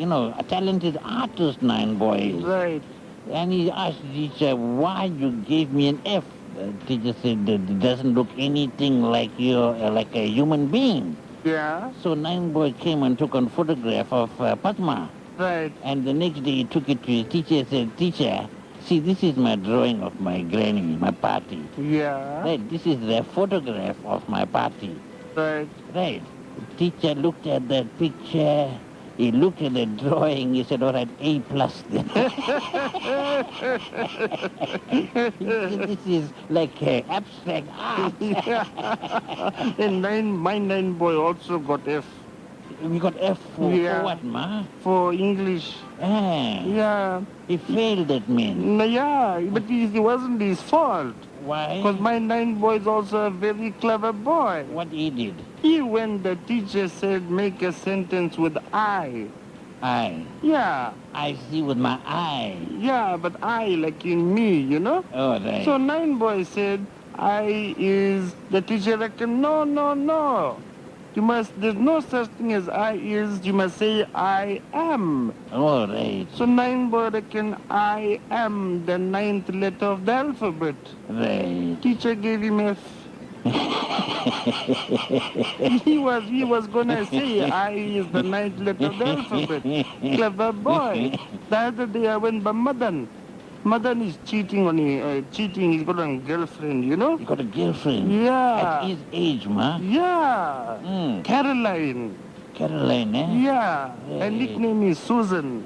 talented artist, 9 boys. Right. And he asked the teacher, why you gave me an F? The teacher said that it doesn't look anything like like a human being. Yeah. So 9 boy came and took a photograph of Padma. Right. And the next day he took it to his teacher and said, teacher, see, this is my drawing of my granny, my party. Yeah. Right, this is the photograph of my party. Right. Right. The teacher looked at that picture. He looked at the drawing. He said, all right, A+ then. This is like abstract art. And my 9 boy also got F. We got F for what, ma? For English. Yeah. He failed, that means. Yeah, but it wasn't his fault. Why? Because my 9 boy is also a very clever boy. What he did? When the teacher said make a sentence with I, Eye. Yeah. I see with my eye. Yeah, but I like in me, you know? Oh, right. So 9 boy said, I is, the teacher reckon, no, no, no. You must, there's no such thing as I is, you must say I am. Oh, right. So 9 boy reckon I am the 9th letter of the alphabet. Right. Teacher gave him F. he was gonna say I is the 9th letter of the alphabet. Clever boy. The other day I went by Madan. Madan is cheating on cheating. He's got a girlfriend, you know? You got a girlfriend? Yeah. At his age, ma? Yeah. Caroline. Caroline, eh? Yeah. Her nickname is Susan.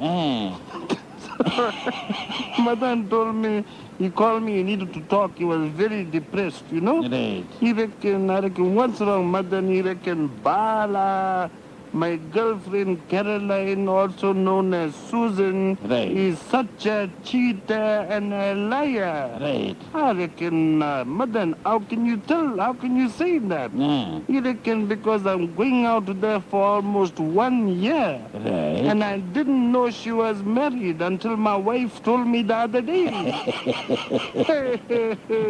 Madan told me, he called me, he needed to talk. He was very depressed, you know? Right. I reckon, what's wrong, Madan? He reckon, Bala, my girlfriend Caroline, also known as Susan, is such a cheater and a liar. Right. I reckon, Madan, how can you say that? He reckon, because I'm going out there for almost 1 year. Right. And I didn't know she was married until my wife told me the other day.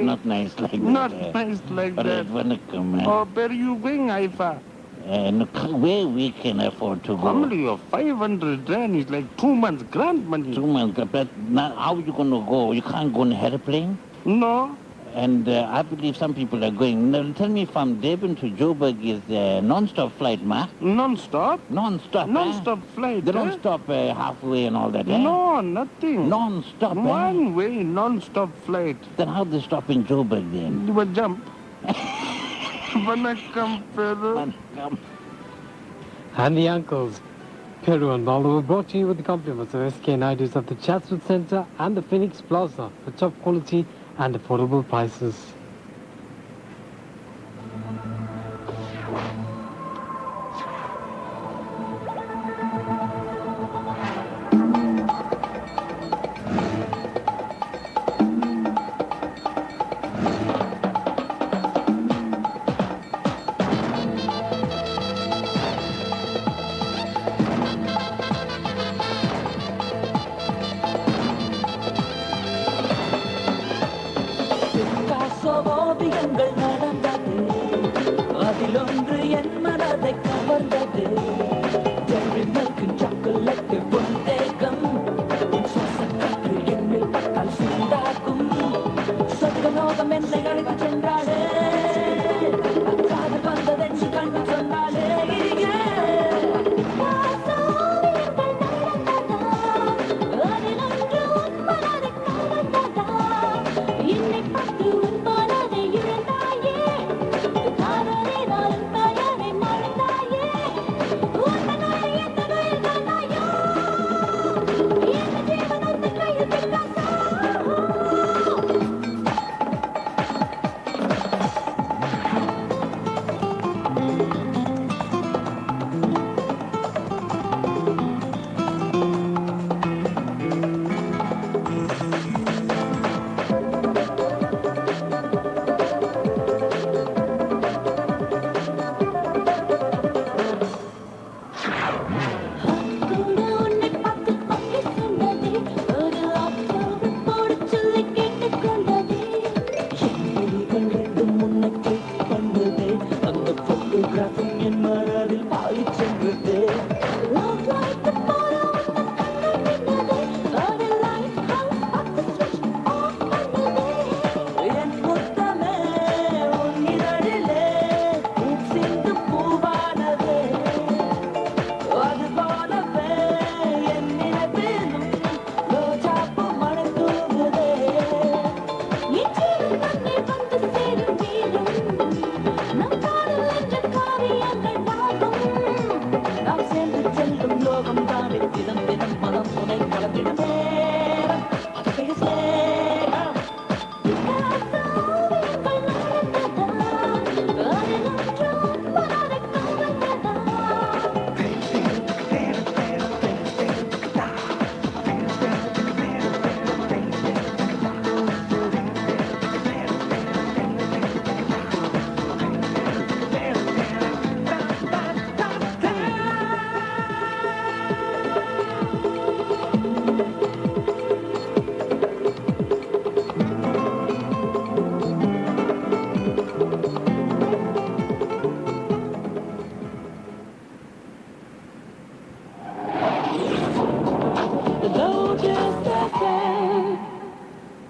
Not nice like that. Not nice like that. Oh, where are you going, Haifa? Where we can afford to go. Family of 500 rand is like 2 months grant money. 2 months, but now how are you going to go? You can't go on an airplane? No. And I believe some people are going. Now, tell me, from Durban to Joburg is a non-stop flight, ma? Non-stop? Non-stop, Non-stop flight, They don't stop halfway and all that, eh? No, nothing. Non-stop, One way, non-stop flight. Then how they stop in Joburg then? You would jump. Vanakkam, Peru. And the uncles, Peru and Baldo, were brought to you with the compliments of SK Naidu's of the Chatswood Centre and the Phoenix Plaza for top quality and affordable prices. ஓவியங்கள் நடந்தது அதிலொன்று என் மனதை கவர்ந்தது milk chocolate புத்தேகம் சுவாசக்காற்று என்னில் பட்டால் சூடாகும் சொர்க்கலோகம் என்னை அழைத்து சென்றாளே காதல் வந்ததென்று கண்டு சொன்னாளே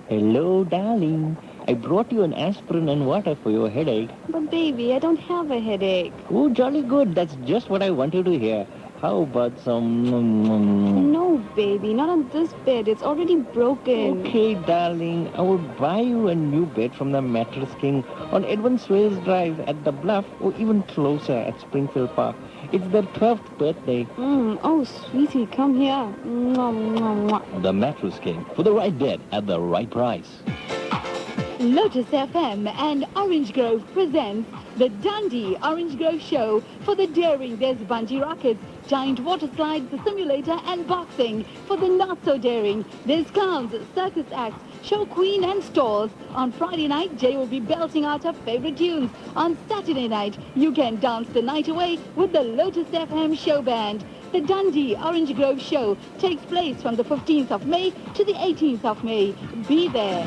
Hello, darling. I brought you an aspirin and water for your headache. But baby, I don't have a headache. Oh, jolly good. That's just what I wanted to hear. How about some... No, baby, not on this bed. It's already broken. Okay, darling. I will buy you a new bed from the Mattress King on Edwin Swales Drive at the Bluff, or even closer at Springfield Park. It's their 12th birthday. Oh, sweetie, come here. Mwah, mwah, mwah. The Mattress King, for the right bed at the right price. Lotus FM and Orange Grove presents the Dundee Orange Grove Show. For the daring, there's bungee rockets, giant water slides, the simulator, and boxing. For the not-so-daring, there's clowns, circus acts, show queen, and stalls. On Friday night, Jay will be belting out her favorite tunes. On Saturday night, you can dance the night away with the Lotus FM show band. The Dundee Orange Grove Show takes place from the 15th of May to the 18th of May. Be there.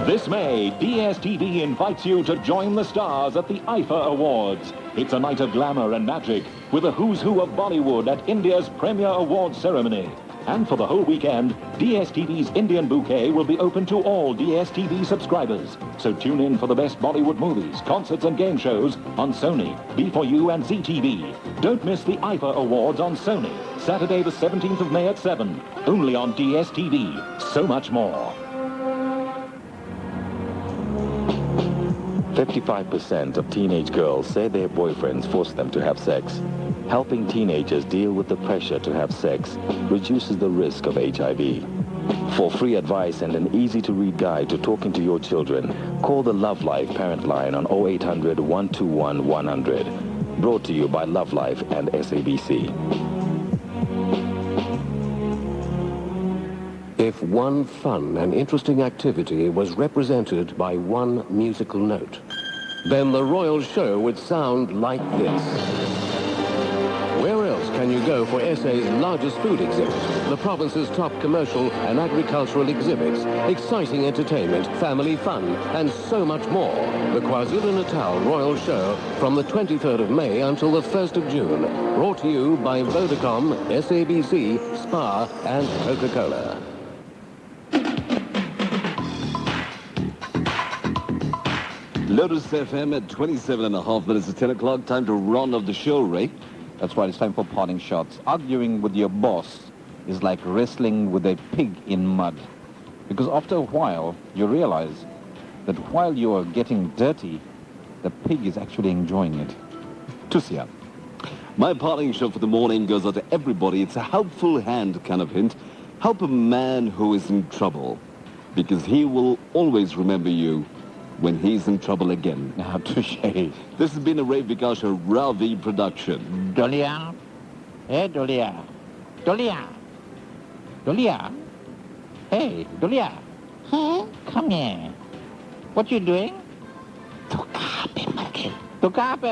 This May, DSTV invites you to join the stars at the IFA Awards. It's a night of glamour and magic with a who's who of Bollywood at India's premier awards ceremony. And for the whole weekend, DSTV's Indian Bouquet will be open to all DSTV subscribers. So tune in for the best Bollywood movies, concerts and game shows on Sony, B4U and ZTV. Don't miss the IFA Awards on Sony, Saturday the 17th of May at 7, only on DSTV. So much more. 55% of teenage girls say their boyfriends force them to have sex. Helping teenagers deal with the pressure to have sex reduces the risk of HIV. For free advice and an easy-to-read guide to talking to your children, call the Love Life Parent Line on 0800 121 100. Brought to you by Love Life and SABC. If one fun and interesting activity was represented by one musical note, then the Royal Show would sound like this. Where else can you go for SA's largest food exhibit, the province's top commercial and agricultural exhibits, exciting entertainment, family fun, and so much more? The KwaZulu-Natal Royal Show from the 23rd of May until the 1st of June. Brought to you by Vodacom, SABC, Spa, and Coca-Cola. Lotus FM at 27.5 minutes to 10 o'clock. Time to run of the show, Ray. That's right, it's time for parting shots. Arguing with your boss is like wrestling with a pig in mud. Because after a while, you realize that while you are getting dirty, the pig is actually enjoying it. Tusia. My parting shot for the morning goes out to everybody. It's a helpful hand kind of hint. Help a man who is in trouble, because he will always remember you when he's in trouble again. Now, touche. This has been a Ray Vikash Ravi production. Dolia? Hey, Dolia. Dolia. Dolia. Hey, Dolia. Huh? Come here. What you doing? Tukape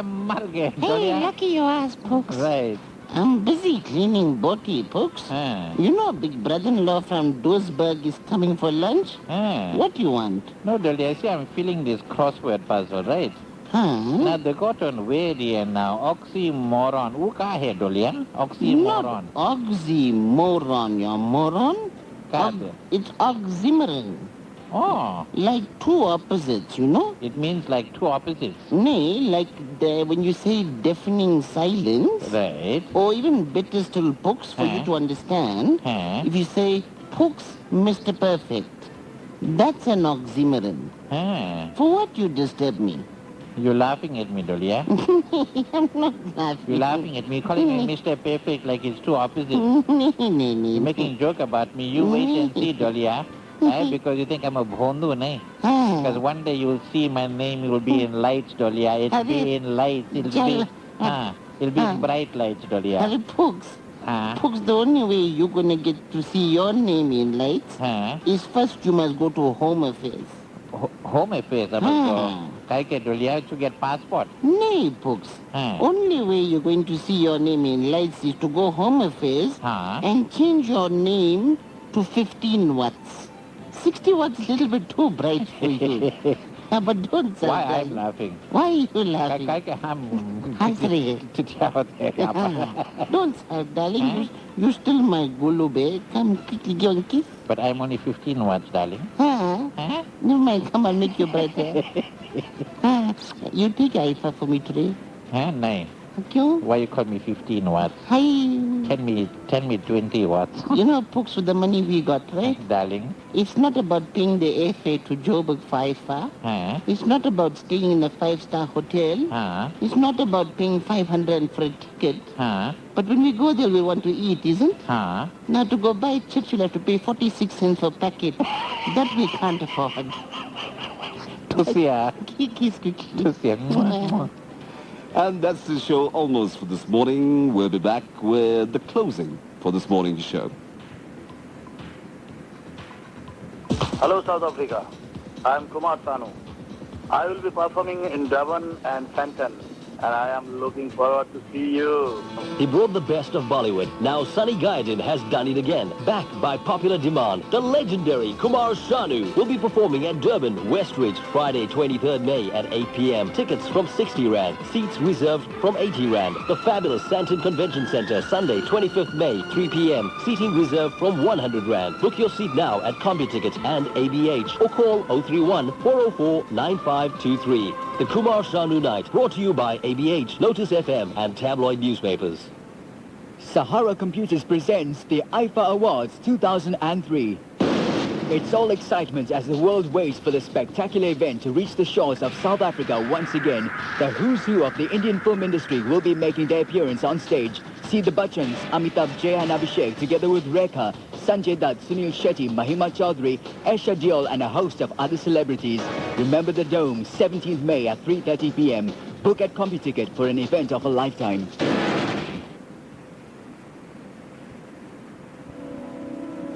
marge. Hey, lucky you asked, Pokes. Right. I'm busy cleaning Boti, Pokes. You know big brother-in-law from Duisburg is coming for lunch? What do you want? No, Dolia, see, I'm feeling this crossword puzzle, right? Now, they got on Vedian now. Oxymoron. Uka hai, Dolia? Oxymoron. Not oxymoron, you moron. It's oxymoron. Oh. Like two opposites, you know? It means like two opposites. Nay, like when you say deafening silence. Right. Or even better still, Pokes, for you to understand. If you say, Pokes, Mr. Perfect, that's an oxymoron. For what you disturb me? You're laughing at me, Dolia. I'm not laughing. You're laughing at me, calling me Mr. Perfect like it's two opposites. You're making a joke about me. You wait and see, Dolia. Because you think I'm a bhondu, nahi? Because one day you'll see my name will be in lights, Dolia. It'll be in lights. It'll be bright lights, Dolia. Pokes. Pokes, the only way you're going to get to see your name in lights is first you must go to Home Affairs. Home Affairs? I must go. Kaike, Dolia, to get passport? Nay, Pokes. Only way you're going to see your name in lights is to go Home Affairs and change your name to 15 watts. 60 watts is a little bit too bright for you. Yeah, but don't say why I'm laughing. Why are you laughing? Don't say, darling. You still my gulube. Come quickly, give a kiss. But I'm only 15 watts, darling. You might come and make your brother. You take Aifa for me today. No. Why you call me 15 watts? Hi. Tell me 20 watts. You know, Pooks, with the money we got, right? Darling. It's not about paying the airfare to Joburg 5 It's not about staying in a 5-star hotel. It's not about paying 500 for a ticket. But when we go there, we want to eat, isn't? Now, to go buy chips, you'll have to pay 46 cents per packet. That we can't afford. Tosia. Kiss quickly. Tosia. And that's the show almost for this morning. We'll be back with the closing for this morning's show. Hello, South Africa. I'm Kumar Sanu. I will be performing in Durban and Fenton, and I am looking forward to see you. He brought the best of Bollywood. Now Sunny Gaiden has done it again. Backed by popular demand, the legendary Kumar Sanu will be performing at Durban, Westridge, Friday 23rd May at 8 p.m. Tickets from 60 Rand. Seats reserved from 80 Rand. The fabulous Santon Convention Center, Sunday 25th May, 3 p.m. Seating reserved from 100 Rand. Book your seat now at CombiTickets and ABH or call 031-404-9523. The Kumar Sanu Night, brought to you by ABH, Lotus FM and tabloid newspapers. Sahara Computers presents the IFA Awards 2003. It's all excitement as the world waits for the spectacular event to reach the shores of South Africa once again. The who's who of the Indian film industry will be making their appearance on stage. See the Bachchans, Amitabh, Jay and Abhishek, together with Rekha, Sanjay Dutt, Sunil Shetty, Mahima Chaudhary, Esha Diol and a host of other celebrities. Remember the Dome, 17th May at 3:30 p.m. Book at CombiTicket for an event of a lifetime.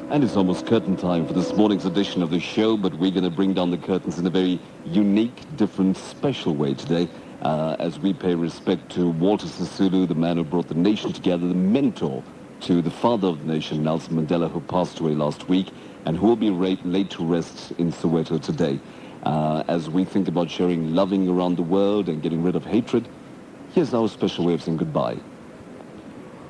And it's almost curtain time for this morning's edition of the show, but we're going to bring down the curtains in a very unique, different, special way today as we pay respect to Walter Sisulu, the man who brought the nation together, the mentor to the father of the nation, Nelson Mandela, who passed away last week and who will be laid to rest in Soweto today. As we think about sharing loving around the world and getting rid of hatred, here's our special way of saying goodbye.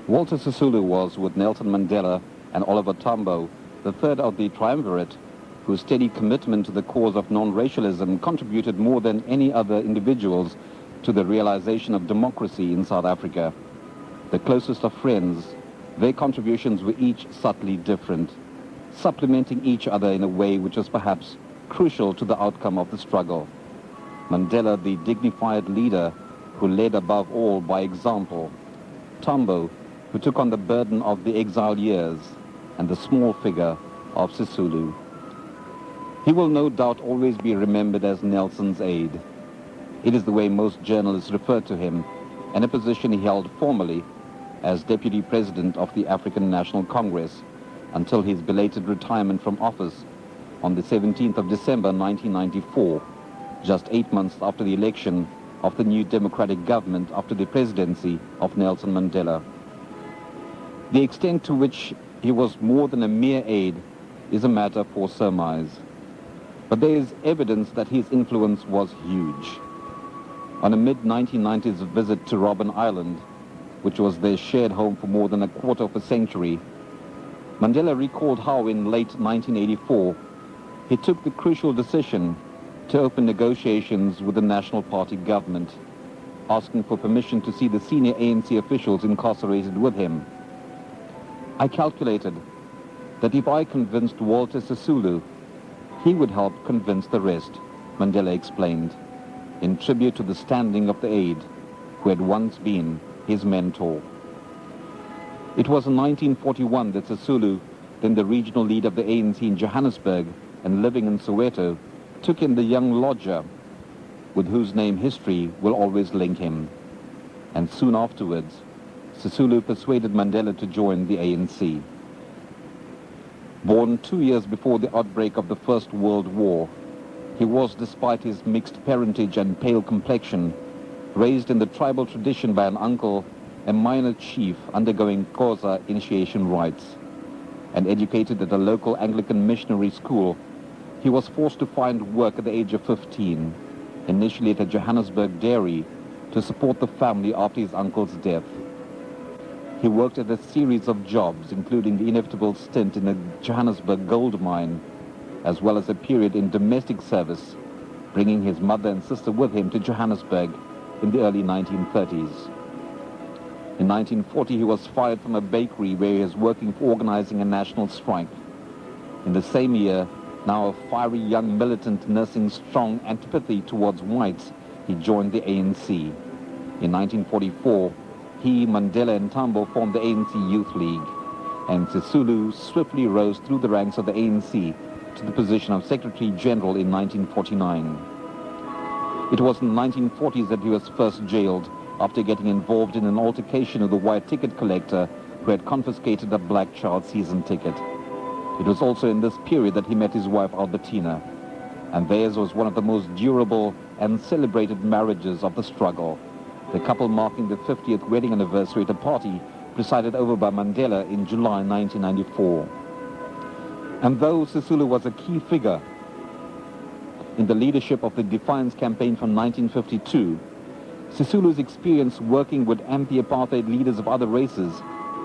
Walter Sisulu was, with Nelson Mandela and Oliver Tambo, the third of the triumvirate, whose steady commitment to the cause of non-racialism contributed more than any other individuals to the realization of democracy in South Africa. The closest of friends, their contributions were each subtly different, supplementing each other in a way which was perhaps crucial to the outcome of the struggle. Mandela, the dignified leader who led above all by example. Tambo, who took on the burden of the exile years, and the small figure of Sisulu. He will no doubt always be remembered as Nelson's aide. It is the way most journalists refer to him, and a position he held formally as Deputy President of the African National Congress until his belated retirement from office on the 17th of December 1994, just 8 months after the election of the new democratic government after the presidency of Nelson Mandela. The extent to which he was more than a mere aide is a matter for surmise. But there is evidence that his influence was huge. On a mid-1990s visit to Robben Island, which was their shared home for more than a quarter of a century, Mandela recalled how in late 1984 he took the crucial decision to open negotiations with the National Party government, asking for permission to see the senior ANC officials incarcerated with him. I calculated that if I convinced Walter Sisulu, he would help convince the rest, Mandela explained, in tribute to the standing of the aide who had once been his mentor. It was in 1941 that Sisulu, then the regional leader of the ANC in Johannesburg and living in Soweto, took in the young lodger, with whose name history will always link him. And soon afterwards, Sisulu persuaded Mandela to join the ANC. Born 2 years before the outbreak of the First World War, he was, despite his mixed parentage and pale complexion, raised in the tribal tradition by an uncle, a minor chief undergoing Xhosa initiation rites, and educated at a local Anglican missionary school. He was forced to find work at the age of 15, initially at a Johannesburg dairy, to support the family after his uncle's death. He worked at a series of jobs, including the inevitable stint in a Johannesburg gold mine, as well as a period in domestic service, bringing his mother and sister with him to Johannesburg in the early 1930s. In 1940, he was fired from a bakery where he was working for organizing a national strike. In the same year, now a fiery young militant nursing strong antipathy towards whites, he joined the ANC. In 1944, he, Mandela and Tambo formed the ANC Youth League, and Sisulu swiftly rose through the ranks of the ANC to the position of Secretary General in 1949. It was in the 1940s that he was first jailed after getting involved in an altercation with a white ticket collector who had confiscated a black child season ticket. It was also in this period that he met his wife Albertina, and theirs was one of the most durable and celebrated marriages of the struggle, the couple marking the 50th wedding anniversary at a party presided over by Mandela in July 1994. And though Sisulu was a key figure in the leadership of the Defiance campaign from 1952, Sisulu's experience working with anti-apartheid leaders of other races,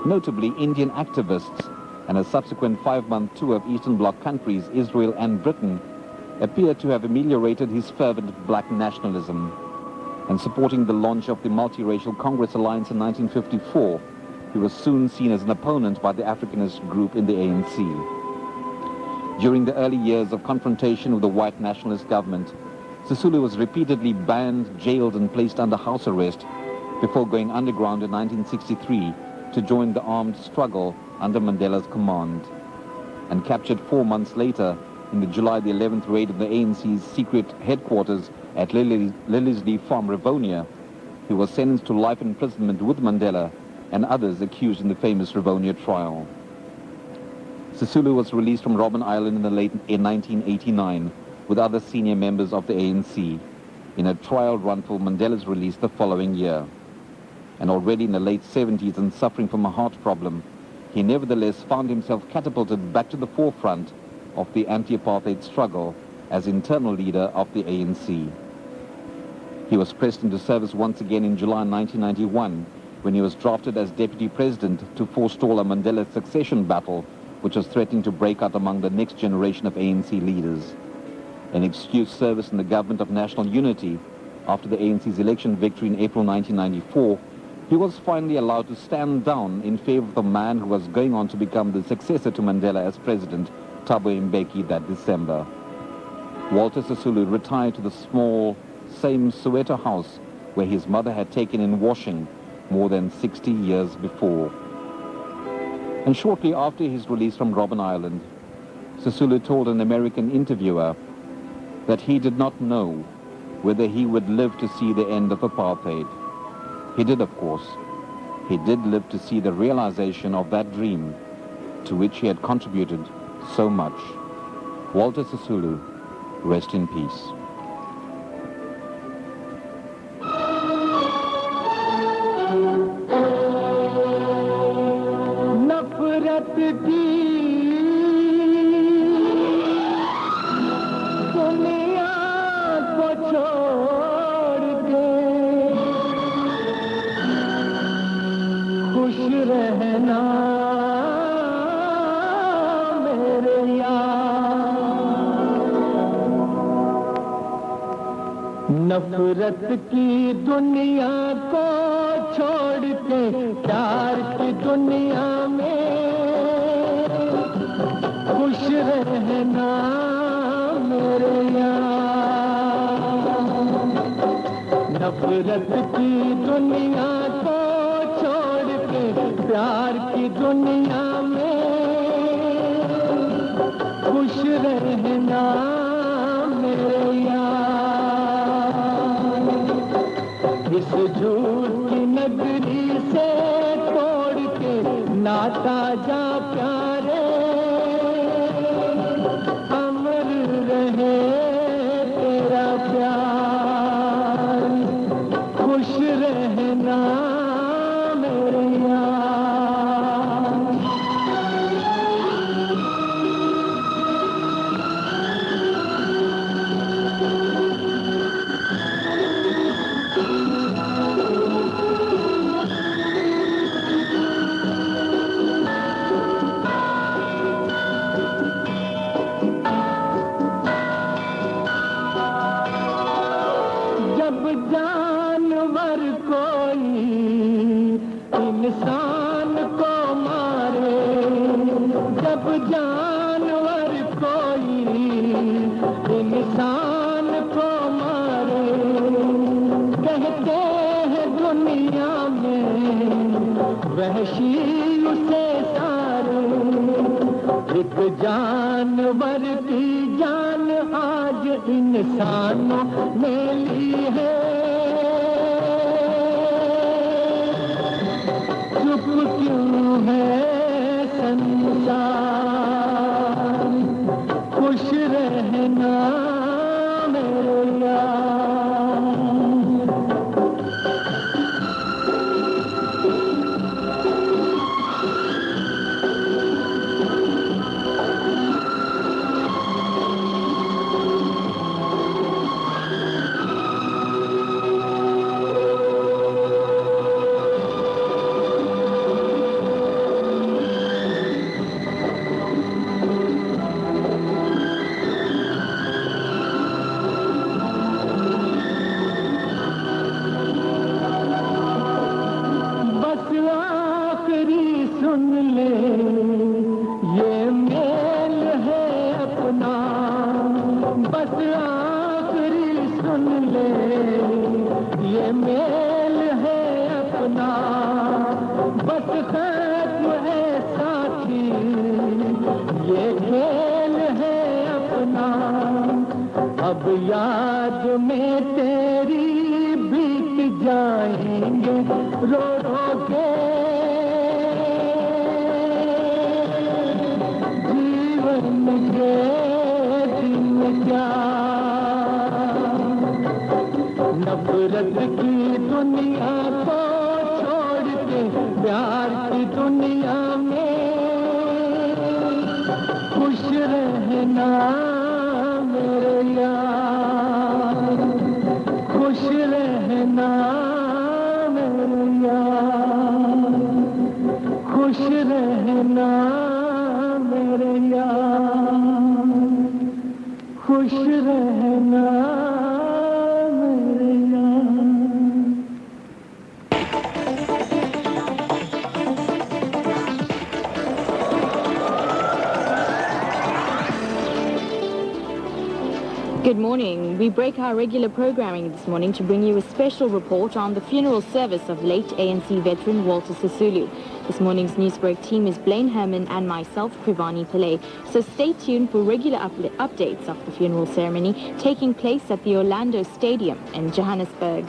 notably Indian activists, and a subsequent 5-month tour of Eastern Bloc countries, Israel and Britain, appeared to have ameliorated his fervent black nationalism. And supporting the launch of the Multiracial Congress Alliance in 1954, he was soon seen as an opponent by the Africanist group in the ANC. During the early years of confrontation with the white nationalist government, Sisulu was repeatedly banned, jailed, and placed under house arrest before going underground in 1963 to join the armed struggle under Mandela's command. And captured 4 months later in the July the 11th raid of the ANC's secret headquarters at Lillesley Farm, Rivonia, he was sentenced to life imprisonment with Mandela and others accused in the famous Rivonia trial. Sisulu was released from Robben Island in 1989 with other senior members of the ANC in a trial run for Mandela's release the following year. And already in the late 70s and suffering from a heart problem, he nevertheless found himself catapulted back to the forefront of the anti-apartheid struggle as internal leader of the ANC. He was pressed into service once again in July 1991 when he was drafted as deputy president to forestall a Mandela succession battle which was threatening to break out among the next generation of ANC leaders. An excused service in the government of national unity after the ANC's election victory in April 1994, he was finally allowed to stand down in favor of the man who was going on to become the successor to Mandela as president, Thabo Mbeki, that December. Walter Sisulu retired to the small, same Soweto house where his mother had taken in washing more than 60 years before. And shortly after his release from Robben Island, Sisulu told an American interviewer that he did not know whether he would live to see the end of apartheid. He did, of course. He did live to see the realization of that dream to which he had contributed so much. Walter Sisulu, rest in peace. नफरत की दुनिया को छोड़ के खुश रहना मेरे यार। नफरत की दुनिया को छोड़ के प्यार की दुनिया में खुश रहना मेरे यार। नफरत की दुनिया को छोड़ के प्यार की दुनिया में खुश रहना मेरे यार। इस झूठ की नगरी से तोड़ के नाता जा प्यारे, अमर रहे तेरा प्यार। खुश रहना मेरे यार। इंसान को मारे कहते हैं दुनिया में वहशी उसे सारे एक जानवर की जान आज इंसानों ने ली है चुप क्यों है संसार खुश रहना मेरे यार अब याद में तेरी बीत जाएंगे रो रो के जीवन के दिन क्या नफरत की दुनिया को छोड़ के प्यार की दुनिया में खुश रहना मेरे यार खुश रहना मेरे यार खुश रहना मेरे यार खुश रहना मेरे यार Good morning. We break our regular programming this morning to bring you a special report on the funeral service of late ANC veteran Walter Sisulu. This morning's Newsbreak team is Blaine Herman and myself, Krivani Pillay. So stay tuned for regular updates of the funeral ceremony taking place at the Orlando Stadium in Johannesburg.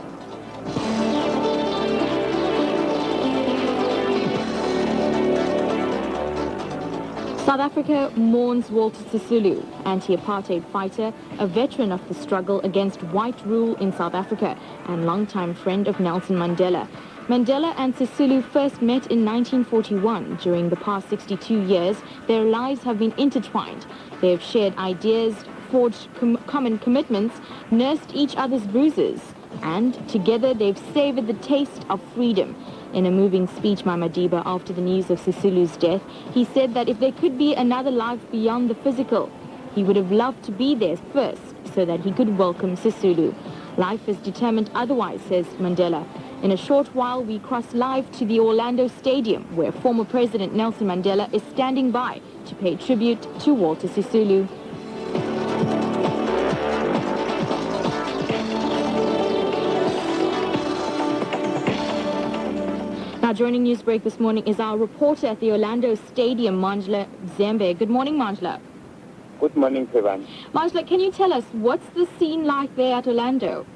South Africa mourns Walter Sisulu, anti-apartheid fighter, a veteran of the struggle against white rule in South Africa and longtime friend of Nelson Mandela. Mandela and Sisulu first met in 1941. During the past 62 years, their lives have been intertwined. They have shared ideas, forged common commitments, nursed each other's bruises, and together they've savored the taste of freedom. In a moving speech by Madiba after the news of Sisulu's death, he said that if there could be another life beyond the physical, he would have loved to be there first so that he could welcome Sisulu. Life is determined otherwise, says Mandela. In a short while, we cross live to the Orlando Stadium, where former President Nelson Mandela is standing by to pay tribute to Walter Sisulu. Now, joining Newsbreak this morning is our reporter at the Orlando Stadium, Manjla Zembe. Good morning, Manjla. Good morning, Kevan. Manjla, can you tell us what's the scene like there at Orlando?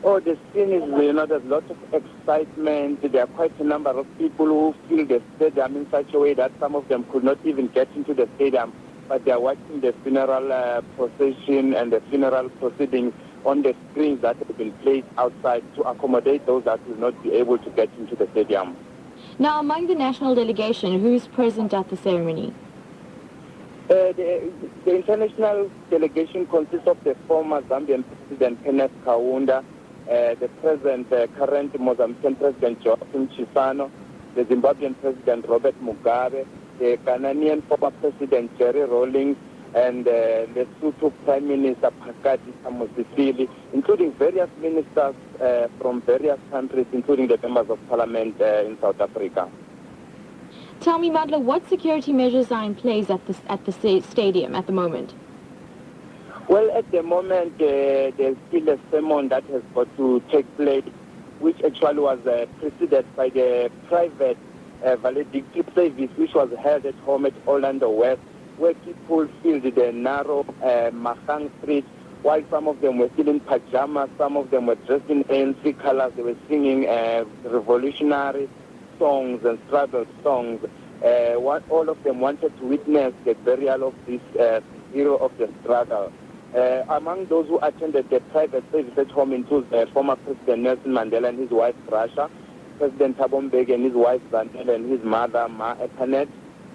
Oh, the scene is, there's lots of excitement. There are quite a number of people who fill the stadium in such a way that some of them could not even get into the stadium, but they are watching the funeral procession and the funeral proceedings on the screens that have been placed outside to accommodate those that will not be able to get into the stadium. Now, among the national delegation, who is present at the ceremony? The international delegation consists of the former Zambian President Kenneth Kaunda, the current Mozambican President Joaquim Chissano, the Zimbabwean President Robert Mugabe, the Ghanaian former President Jerry Rawlings, and the Lesotho Prime Minister Phakadi Mosisili, including various ministers from various countries, including the members of parliament in South Africa. Tell me, Mandla, what security measures are in place at the stadium at the moment? Well, at the moment, there's still a sermon that has got to take place, which actually was preceded by the private valedictory service, which was held at home at Orlando West, where people filled the narrow Mahang Street, while some of them were still in pajamas, some of them were dressed in ANC colors. They were singing revolutionary songs and struggle songs. All of them wanted to witness the burial of this hero of the struggle. Among those who attended the private service at home includes former President Nelson Mandela and his wife Rasha, President Thabo Mbeki and his wife Zandile and his mother Ma Epanet,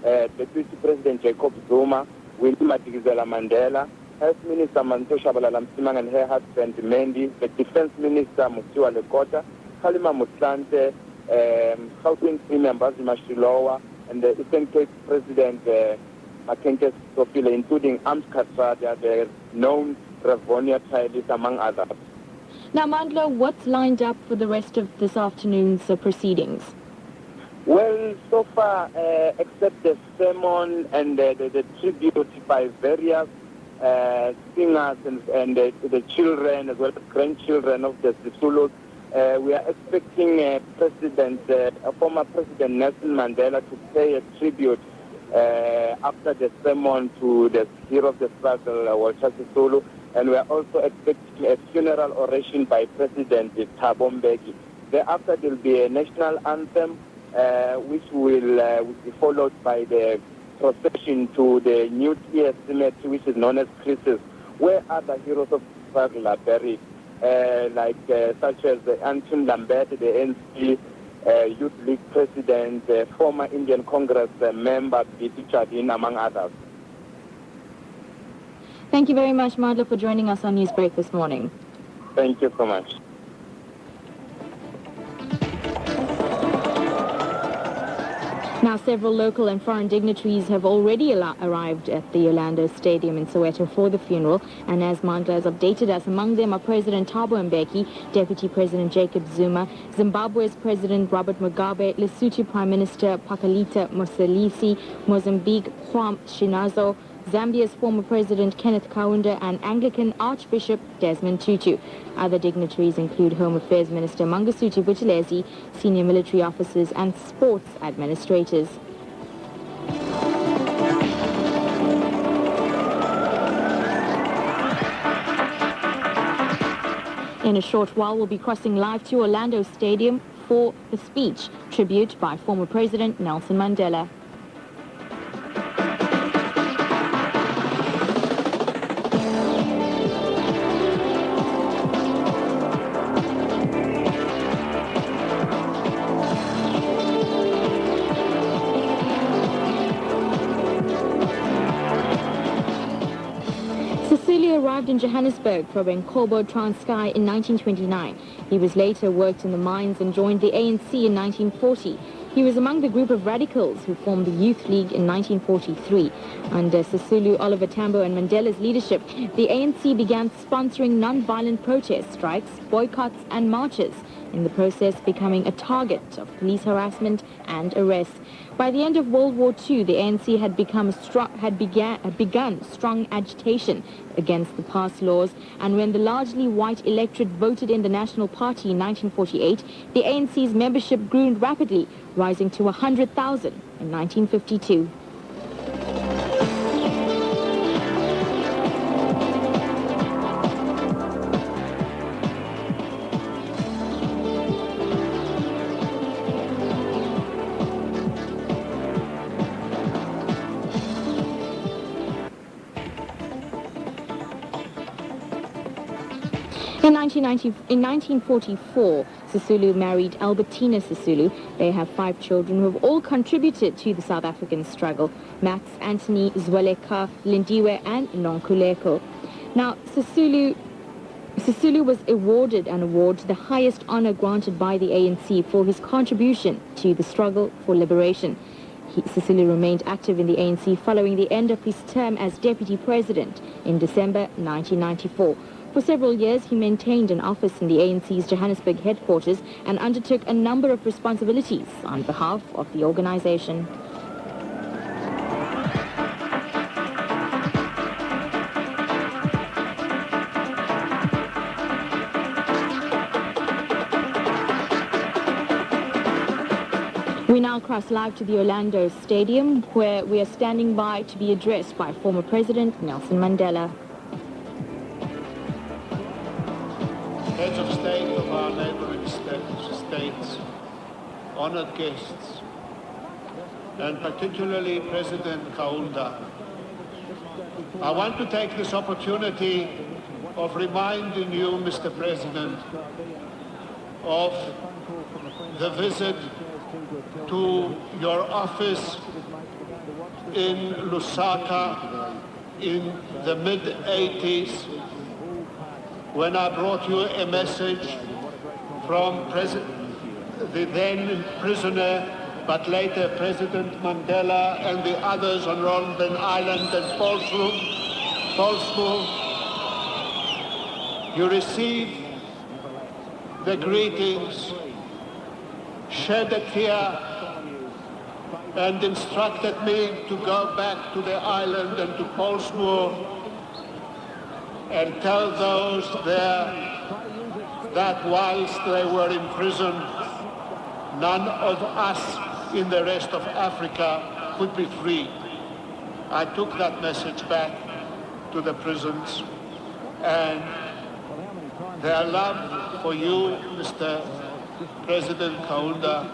Deputy President Jacob Zuma, Winnie Madikizela Mandela, Health Minister Manto Shabalala Msimang and her husband Mendy, the Defense Minister Musiwa Lekota, Halima Muslante, Gauteng Premier Mbazima Shilowa, and the Eastern Cape President Makenkes Sofile, including Ams Katrada, the known Ravonia trialists, among others. Now, Mandla, what's lined up for the rest of this afternoon's proceedings? Well, so far, except the sermon and the tribute by various singers and the children as well as grandchildren of the Sisulu, we are expecting former President Nelson Mandela to pay a tribute after the sermon to the hero of the struggle, Walter Sisulu, and we are also expecting a funeral oration by President Thabo Mbeki. Thereafter, there will be a national anthem, which will be followed by the procession to the New Year Cemetery, which is known as Chris's, where other heroes of the struggle are buried, such as Anton Lambert, the ANC Youth League President, former Indian Congress member B.T. Chadin, among others. Thank you very much, Mandla, for joining us on Newsbreak this morning. Thank you so much. Now, several local and foreign dignitaries have already arrived at the Orlando Stadium in Soweto for the funeral. And as Mandla has updated us, among them are President Thabo Mbeki, Deputy President Jacob Zuma, Zimbabwe's President Robert Mugabe, Lesotho Prime Minister Pakalita Mothelesi, Mozambique Juan Shinazo, Zambia's former President Kenneth Kaunda, and Anglican Archbishop Desmond Tutu. Other dignitaries include Home Affairs Minister Mangosuthu Buthelezi, senior military officers and sports administrators. In a short while, we'll be crossing live to Orlando Stadium for the speech, tribute by former President Nelson Mandela. Arrived in Johannesburg from Enkobo, Transkei in 1929. He was later worked in the mines and joined the ANC in 1940. He was among the group of radicals who formed the Youth League in 1943. Under Sisulu, Oliver Tambo and Mandela's leadership, the ANC began sponsoring non-violent protest strikes, boycotts and marches, in the process becoming a target of police harassment and arrests. By the end of World War II, the ANC had begun strong agitation against the past laws, and when the largely white electorate voted in the National Party in 1948, the ANC's membership grew rapidly, rising to 100,000 in 1952. In 1944, Sisulu married Albertina Sisulu. They have 5 children who have all contributed to the South African struggle: Max, Anthony, Zweleka, Lindiwe and Nonkuleko. Now, Sisulu was awarded an award, the highest honor granted by the ANC, for his contribution to the struggle for liberation. Sisulu remained active in the ANC following the end of his term as deputy president in December 1994. For several years, he maintained an office in the ANC's Johannesburg headquarters and undertook a number of responsibilities on behalf of the organization. now cross live to the Orlando Stadium, where we are standing by to be addressed by former President Nelson Mandela. Heads of state of our neighboring states, honored guests, and particularly President Kaunda, I want to take this opportunity of reminding you, Mr. President, of the visit to your office in Lusaka in the mid-80s, when I brought you a message from the then prisoner, but later President Mandela and the others on Robben Island and Portsmouth. You received the greetings, shed a tear, and instructed me to go back to the island and to Portsmouth and tell those there that whilst they were in prison, none of us in the rest of Africa could be free. I took that message back to the prisons, and their love for you, Mr. President Kaunda,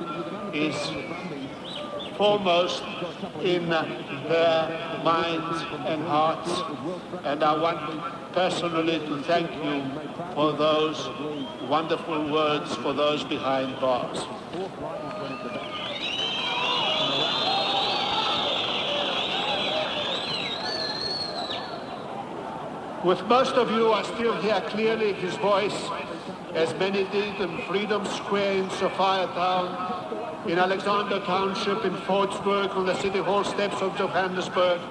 is foremost in their minds and hearts, and I want personally to thank you for those wonderful words for those behind bars. With most of you, I still hear clearly his voice, as many did in Freedom Square in Sophiatown, in Alexander Township, in Fordsburg, on the City Hall steps of Johannesburg,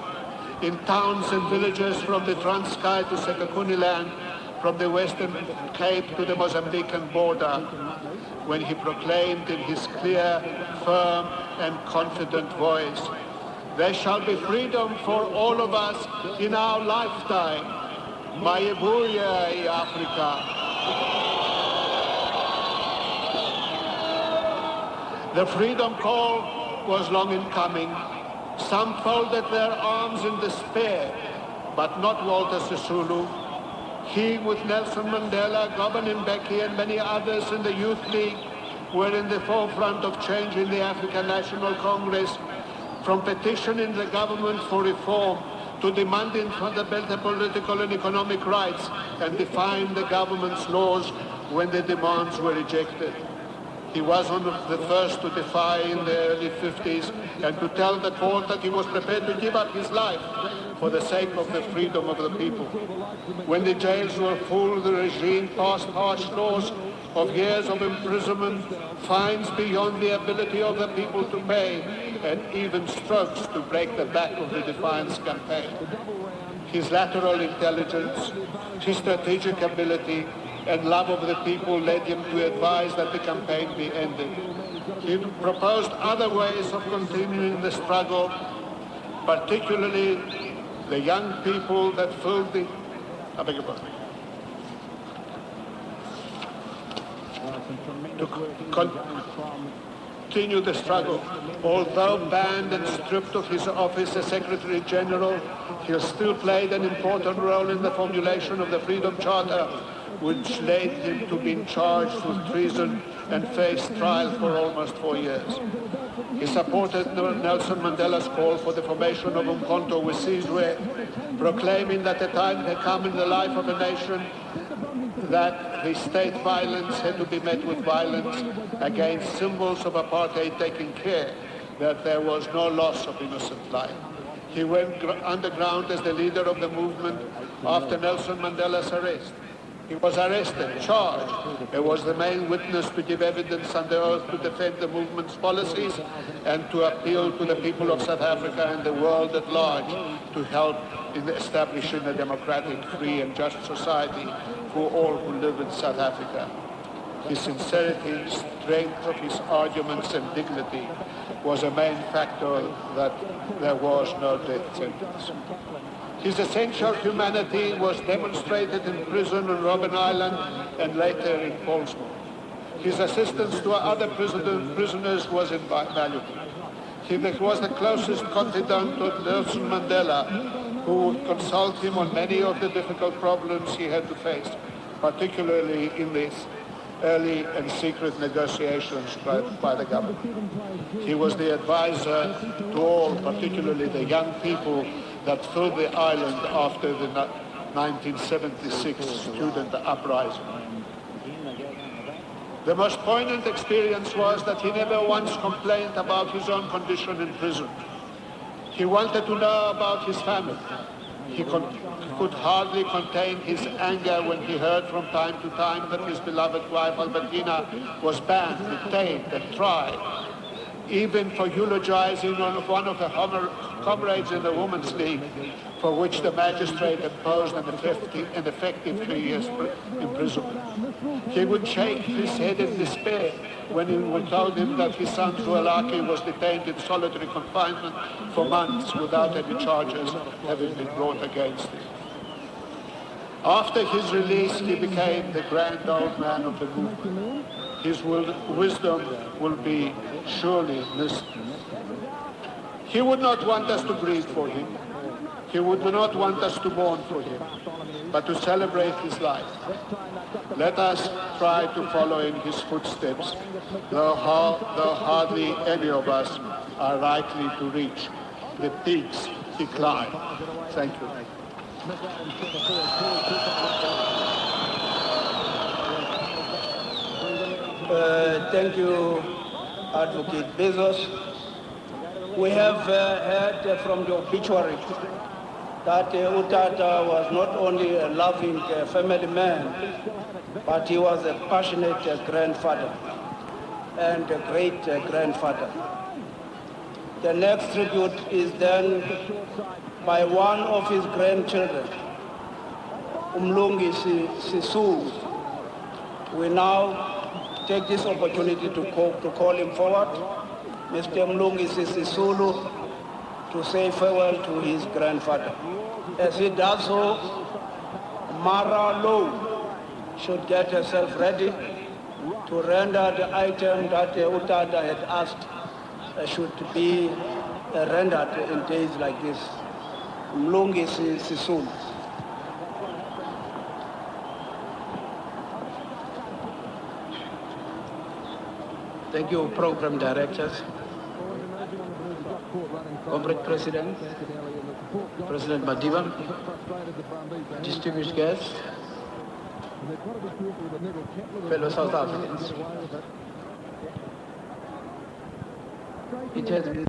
in towns and villages from the Transkei to Sekakuniland, from the Western Cape to the Mozambican border, when he proclaimed in his clear, firm, and confident voice, "There shall be freedom for all of us in our lifetime. Mayebuya, Africa." The freedom call was long in coming. Some folded their arms in despair, but not Walter Sisulu. He, with Nelson Mandela, Govan Mbeki, and many others in the Youth League, were in the forefront of change in the African National Congress, from petitioning the government for reform to demanding fundamental political and economic rights, and defying the government's laws when the demands were rejected. He was one of the first to defy in the early 50s and to tell the court that he was prepared to give up his life for the sake of the freedom of the people. When the jails were full, the regime passed harsh laws of years of imprisonment, fines beyond the ability of the people to pay, and even strokes to break the back of the defiance campaign. His lateral intelligence, his strategic ability, and love of the people led him to advise that the campaign be ended. He proposed other ways of continuing the struggle, particularly the young people that filled the... I beg your pardon. To continue the struggle. Although banned and stripped of his office as Secretary General, he still played an important role in the formulation of the Freedom Charter, which led him to being charged with treason and face trial for almost 4 years. He supported Nelson Mandela's call for the formation of Umkhonto we Sizwe, proclaiming that the time had come in the life of a nation that the state violence had to be met with violence against symbols of apartheid, taking care that there was no loss of innocent life. He went underground as the leader of the movement after Nelson Mandela's arrest. He was arrested, charged, and was the main witness to give evidence under oath to defend the movement's policies and to appeal to the people of South Africa and the world at large to help in establishing a democratic, free and just society for all who live in South Africa. His sincerity, strength of his arguments and dignity was a main factor that there was no death sentence. His essential humanity was demonstrated in prison on Robben Island and later in Portsmouth. His assistance to other prisoners was invaluable. He was the closest confidant of Nelson Mandela, who would consult him on many of the difficult problems he had to face, particularly in these early and secret negotiations by the government. He was the advisor to all, particularly the young people that filled the island after the 1976 student uprising. The most poignant experience was that he never once complained about his own condition in prison. He wanted to know about his family. He could hardly contain his anger when he heard from time to time that his beloved wife Albertina was banned, detained, and tried, even for eulogizing one of the comrades in the Women's League, for which the magistrate imposed an effective 3 years imprisonment. He would shake his head in despair when we told him that his son Zuelaki was detained in solitary confinement for months without any charges having been brought against him. After his release, he became the grand old man of the movement. His wisdom will be surely missed. He would not want us to grieve for him. He would not want us to mourn for him, but to celebrate his life. Let us try to follow in his footsteps, though hardly any of us are likely to reach the peaks he climbed. Thank you. Thank you, Advocate Bezos. We have heard from the obituary that Utata was not only a loving family man, but he was a passionate grandfather and a great grandfather. The next tribute is done by one of his grandchildren, Umlungi Sisulu. We now take this opportunity to call him forward, Mr. Umlungi Sisulu, to say farewell to his grandfather. As he does so, Mara Low should get herself ready to render the item that Utata had asked should be rendered in days like this. Umlungi Sisulu. Thank you, program directors, corporate president, President Madiba, distinguished guests, fellow South Africans. It has been